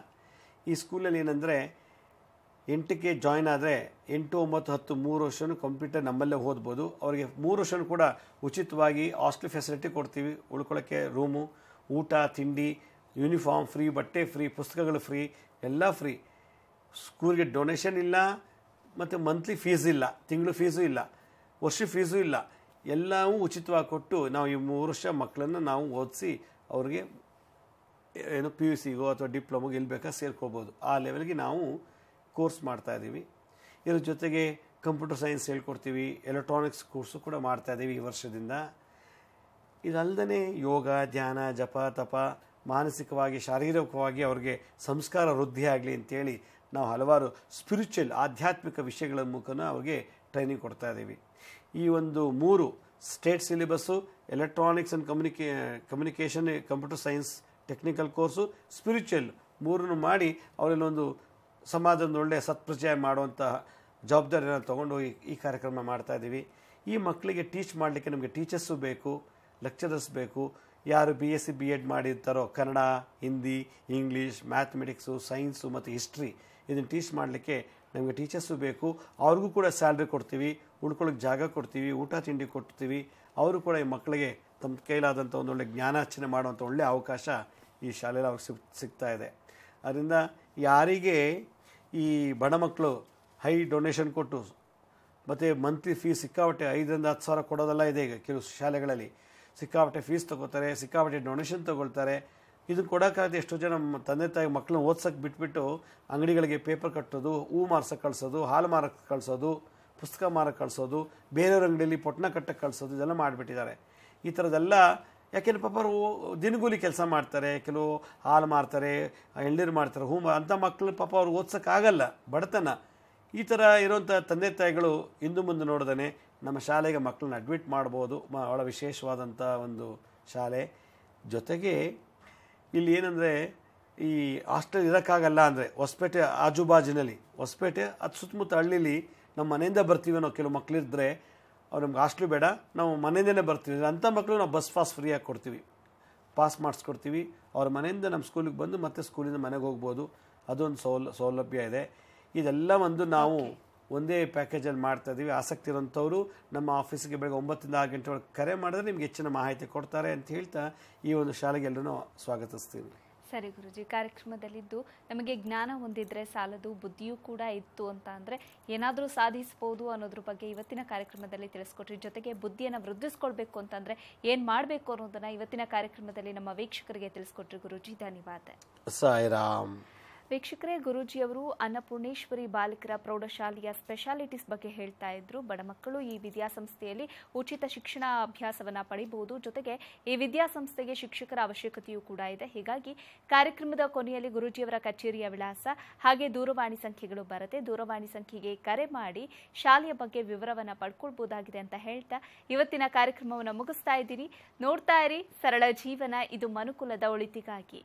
ಈ ಸ್ಕೂಲಲ್ಲಿ ಏನಂದರೆ 8ಕ್ಕೆ ಜಾಯ್ನ್ ಆದರೆ 8, 9, 10 3 ವರ್ಷವೂ ಕಂಪ್ಯೂಟರ್ ನಮ್ಮಲ್ಲೇ ಓದ್ಬೋದು. ಅವರಿಗೆ 3 ವರ್ಷವೂ ಕೂಡ ಉಚಿತವಾಗಿ ಹಾಸ್ಟೆಲ್ ಫೆಸಿಲಿಟಿ ಕೊಡ್ತೀವಿ. ಉಳ್ಕೊಳ್ಳೋಕ್ಕೆ ರೂಮು, ಊಟ, ತಿಂಡಿ, ಯೂನಿಫಾರ್ಮ್ ಫ್ರೀ, ಬಟ್ಟೆ ಫ್ರೀ, ಪುಸ್ತಕಗಳು ಫ್ರೀ, ಎಲ್ಲ ಫ್ರೀ. ಸ್ಕೂಲ್ಗೆ ಡೊನೇಷನ್ ಇಲ್ಲ, ಮತ್ತು ಮಂತ್ಲಿ ಫೀಸ್ ಇಲ್ಲ, ತಿಂಗಳು ಫೀಸು ಇಲ್ಲ, ವರ್ಷ ಫೀಸು ಇಲ್ಲ, ಎಲ್ಲವೂ ಉಚಿತವಾಗಿ ಕೊಟ್ಟು ನಾವು ಈ 3 ವರ್ಷ ಮಕ್ಕಳನ್ನು ನಾವು ಓದಿಸಿ ಅವ್ರಿಗೆ ಏನು PUCಗೋ ಅಥವಾ ಡಿಪ್ಲೊಮೋಗೆ ಎಲ್ಲಿ ಬೇಕಾ ಸೇರ್ಕೋಬೋದು. ಆ ಲೆವೆಲ್ಗೆ ನಾವು ಕೋರ್ಸ್ ಮಾಡ್ತಾಯಿದ್ದೀವಿ. ಇದ್ರ ಜೊತೆಗೆ ಕಂಪ್ಯೂಟರ್ ಸೈನ್ಸ್ ಹೇಳ್ಕೊಡ್ತೀವಿ, ಎಲೆಕ್ಟ್ರಾನಿಕ್ಸ್ ಕೋರ್ಸು ಕೂಡ ಮಾಡ್ತಾಯಿದ್ದೀವಿ ಈ ವರ್ಷದಿಂದ. ಇದಲ್ಲದೆ ಯೋಗ, ಧ್ಯಾನ, ಜಪ, ತಪ, ಮಾನಸಿಕವಾಗಿ ಶಾರೀರಿಕವಾಗಿ ಅವ್ರಿಗೆ ಸಂಸ್ಕಾರ ವೃದ್ಧಿ ಆಗಲಿ ಅಂತೇಳಿ ನಾವು ಹಲವಾರು ಸ್ಪಿರಿಚುವಲ್ ಆಧ್ಯಾತ್ಮಿಕ ವಿಷಯಗಳ ಮೂಲಕ ಅವ್ರಿಗೆ ಟ್ರೈನಿಂಗ್ ಕೊಡ್ತಾ ಇದ್ದೀವಿ. ಈ ಒಂದು 3 state syllabus, electronics and communication, computer science technical course, spiritual 3 ಮಾಡಿ ಅವರಲ್ಲೊಂದು ಸಮಾಜದ ಒಳ್ಳೆಯ ಸತ್ಪ್ರಚಯ ಮಾಡುವಂತಹ ಜವಾಬ್ದಾರಿಯನ್ನು ತೊಗೊಂಡು ಈ ಕಾರ್ಯಕ್ರಮ ಮಾಡ್ತಾಯಿದ್ದೀವಿ. ಈ ಮಕ್ಕಳಿಗೆ ಟೀಚ್ ಮಾಡಲಿಕ್ಕೆ ನಮಗೆ ಟೀಚರ್ಸು ಬೇಕು, ಲೆಕ್ಚರರ್ಸ್ ಬೇಕು. ಯಾರು BSc B.Ed ಮಾಡಿರ್ತಾರೋ Kannada, Hindi, English, mathematics, science ಮತ್ತು ಹಿಸ್ಟ್ರಿ ಇದನ್ನು ಟೀಚ್ ಮಾಡಲಿಕ್ಕೆ ನಮಗೆ ಟೀಚರ್ಸು ಬೇಕು. ಅವ್ರಿಗೂ ಕೂಡ ಸ್ಯಾಲ್ರಿ ಕೊಡ್ತೀವಿ, ಉಳ್ಕೊಳ್ಳೋಕೆ ಜಾಗ ಕೊಡ್ತೀವಿ, ಊಟ ತಿಂಡಿ ಕೊಡ್ತೀವಿ. ಅವರು ಕೂಡ ಈ ಮಕ್ಕಳಿಗೆ ತಮ್ಮ ಕೈಲಾದಂಥ ಒಂದೊಳ್ಳೆ ಜ್ಞಾನಾರ್ಜನೆ ಮಾಡುವಂಥ ಒಳ್ಳೆಯ ಅವಕಾಶ ಈ ಶಾಲೆಯಲ್ಲಿ ಅವ್ರಿಗೆ ಸಿಗ್ತಾ ಇದೆ. ಅದರಿಂದ ಯಾರಿಗೆ ಈ ಬಡ ಮಕ್ಕಳು ಹೈ ಡೊನೇಷನ್ ಕೊಟ್ಟು ಮತ್ತು ಮಂತ್ಲಿ ಫೀಸ್ ಸಿಕ್ಕಾಪಟ್ಟೆ 5,000 10,000 ಸಾವಿರ ಕೊಡೋದೆಲ್ಲ ಇದೆ. ಈಗ ಕೆಲವು ಶಾಲೆಗಳಲ್ಲಿ ಸಿಕ್ಕಾಪಟ್ಟೆ ಫೀಸ್ ತೊಗೋತಾರೆ, ಸಿಕ್ಕಾಪಟ್ಟೆ ಡೊನೇಷನ್ ತೊಗೊಳ್ತಾರೆ. ಇದನ್ನು ಕೊಡೋಕ್ಕಾಗದೆ ಎಷ್ಟೋ ಜನ ತಂದೆ ತಾಯಿ ಮಕ್ಕಳನ್ನ ಓದ್ಸೋಕ್ಕೆ ಬಿಟ್ಬಿಟ್ಟು ಅಂಗಡಿಗಳಿಗೆ ಪೇಪರ್ ಕಟ್ಟೋದು, ಹೂ ಮಾರ್ಸೋಕ್ಕೆ ಕಳಿಸೋದು, ಹಾಲು ಮಾರಕ್ಕೆ ಕಳಿಸೋದು, ಪುಸ್ತಕ ಮಾರಕ್ಕೆ ಕಳಿಸೋದು, ಬೇರೆಯವ್ರ ಅಂಗಡಿಯಲ್ಲಿ ಪೊಟ್ಟಣ ಕಟ್ಟಕ್ಕೆ ಕಳಿಸೋದು, ಇದೆಲ್ಲ ಮಾಡಿಬಿಟ್ಟಿದ್ದಾರೆ. ಈ ಥರದ್ದೆಲ್ಲ ಯಾಕೆಂದರೆ ಪಾಪ ಅವರು ದಿನಗೂಲಿ ಕೆಲಸ ಮಾಡ್ತಾರೆ, ಕೆಲವು ಹಾಲು ಮಾರ್ತಾರೆ, ಎಳ್ನೀರು ಮಾಡ್ತಾರೆ, ಅಂಥ ಮಕ್ಕಳು ಪಾಪ ಅವ್ರು ಓದ್ಸೋಕ್ಕಾಗಲ್ಲ, ಬಡತನ. ಈ ಥರ ಇರೋಂಥ ತಂದೆ ತಾಯಿಗಳು ಇಂದು ಮುಂದೆ ನೋಡ್ದೇ ನಮ್ಮ ಶಾಲೆಗೆ ಮಕ್ಕಳನ್ನ ಅಡ್ಮಿಟ್ ಮಾಡ್ಬೋದು. ಭಾಳ ವಿಶೇಷವಾದಂಥ ಒಂದು ಶಾಲೆ. ಜೊತೆಗೆ ಇಲ್ಲಿ ಏನಂದರೆ ಈ ಹಾಸ್ಟೆಲ್ ಇರೋಕ್ಕಾಗಲ್ಲ ಅಂದರೆ ಹೊಸಪೇಟೆ ಆಜುಬಾಜಿನಲ್ಲಿ, ಹೊಸಪೇಟೆ ಅದು ಸುತ್ತಮುತ್ತ ಹಳ್ಳಿಲಿ ನಮ್ಮ ಮನೆಯಿಂದ ಬರ್ತೀವಿ ಅನ್ನೋ ಕೆಲವು ಮಕ್ಕಳಿದ್ರೆ ಅವ್ರು ನಮ್ಗೆ ಹಾಸ್ಟ್ಲು ಬೇಡ, ನಾವು ಮನೆಯಿಂದನೇ ಬರ್ತೀವಿ, ಅಂಥ ಮಕ್ಕಳು ನಾವು ಬಸ್ ಪಾಸ್ ಫ್ರೀಯಾಗಿ ಕೊಡ್ತೀವಿ, ಪಾಸ್ ಮಾಡಿಸ್ಕೊಡ್ತೀವಿ. ಅವ್ರ ಮನೆಯಿಂದ ನಮ್ಮ ಸ್ಕೂಲಿಗೆ ಬಂದು ಮತ್ತೆ ಸ್ಕೂಲಿಂದ ಮನೆಗೆ ಹೋಗ್ಬೋದು. ಅದೊಂದು ಸೌಲಭ್ಯ ಇದೆ. ಇದೆಲ್ಲ ಒಂದು ನಾವು ಒಂದೇ ಪ್ಯಾಕೇಜಲ್ಲಿ ಮಾಡ್ತಾಯಿದ್ದೀವಿ. ಆಸಕ್ತಿ ಇರೋಂಥವ್ರು ನಮ್ಮ ಆಫೀಸಿಗೆ ಬೆಳಗ್ಗೆ 9ರಿಂದ 6 ಗಂಟೆ ಒಳಗೆ ಕರೆ ಮಾಡಿದ್ರೆ ನಿಮ್ಗೆ ಹೆಚ್ಚಿನ ಮಾಹಿತಿ ಕೊಡ್ತಾರೆ ಅಂತ ಹೇಳ್ತಾ ಈ ಒಂದು ಶಾಲೆಗೆ ಎಲ್ಲರೂ ಸ್ವಾಗತಿಸ್ತೀವಿ. ಸರಿ ಗುರುಜಿ, ಕಾರ್ಯಕ್ರಮದಲ್ಲಿದ್ದು ನಮಗೆ ಜ್ಞಾನ ಹೊಂದಿದ್ರೆ ಸಾಲದು, ಬುದ್ಧಿಯೂ ಕೂಡ ಇತ್ತು ಅಂತ ಅಂದರೆ ಏನಾದರೂ ಸಾಧಿಸ್ಬೋದು ಅನ್ನೋದ್ರ ಬಗ್ಗೆ ಇವತ್ತಿನ ಕಾರ್ಯಕ್ರಮದಲ್ಲಿ ತಿಳಿಸ್ಕೊಟ್ರಿ. ಜೊತೆಗೆ ಬುದ್ಧಿಯನ್ನು ವೃದ್ಧಿಸ್ಕೊಳ್ಬೇಕು ಅಂತಂದರೆ ಏನು ಮಾಡಬೇಕು ಅನ್ನೋದನ್ನು ಇವತ್ತಿನ ಕಾರ್ಯಕ್ರಮದಲ್ಲಿ ನಮ್ಮ ವೀಕ್ಷಕರಿಗೆ ತಿಳಿಸ್ಕೊಟ್ರಿ ಗುರುಜಿ. ಧನ್ಯವಾದ. ಸಾಯಿರಾಮ್. ವೀಕ್ಷಕರೇ, ಗುರೂಜಿಯವರು ಅನ್ನಪೂರ್ಣೇಶ್ವರಿ ಬಾಲಿಕರ ಪ್ರೌಢಶಾಲೆಯ ಸ್ಪೆಷಾಲಿಟೀಸ್ ಬಗ್ಗೆ ಹೇಳ್ತಾ ಇದ್ರು. ಬಡ ಮಕ್ಕಳು ಈ ವಿದ್ಯಾಸಂಸ್ಥೆಯಲ್ಲಿ ಉಚಿತ ಶಿಕ್ಷಣ ಅಭ್ಯಾಸವನ್ನು ಪಡೆಯಬಹುದು. ಜೊತೆಗೆ ಈ ವಿದ್ಯಾಸಂಸ್ಥೆಗೆ ಶಿಕ್ಷಕರ ಅವಶ್ಯಕತೆಯೂ ಕೂಡ ಇದೆ. ಹೀಗಾಗಿ ಕಾರ್ಯಕ್ರಮದ ಕೊನೆಯಲ್ಲಿ ಗುರೂಜಿಯವರ ಕಚೇರಿಯ ವಿಳಾಸ ಹಾಗೆ ದೂರವಾಣಿ ಸಂಖ್ಯೆಗಳು ಬರುತ್ತೆ. ದೂರವಾಣಿ ಸಂಖ್ಯೆಗೆ ಕರೆ ಮಾಡಿ ಶಾಲೆಯ ಬಗ್ಗೆ ವಿವರವನ್ನು ಪಡ್ಕೊಳ್ಬಹುದಾಗಿದೆ ಅಂತ ಹೇಳ್ತಾ ಇವತ್ತಿನ ಕಾರ್ಯಕ್ರಮವನ್ನು ಮುಗಿಸ್ತಾ ಇದ್ದೀನಿ. ನೋಡ್ತಾ ಇರಿ ಸರಳ ಜೀವನ, ಇದು ಮನುಕುಲದ ಒಳಿತಿಗಾಗಿ.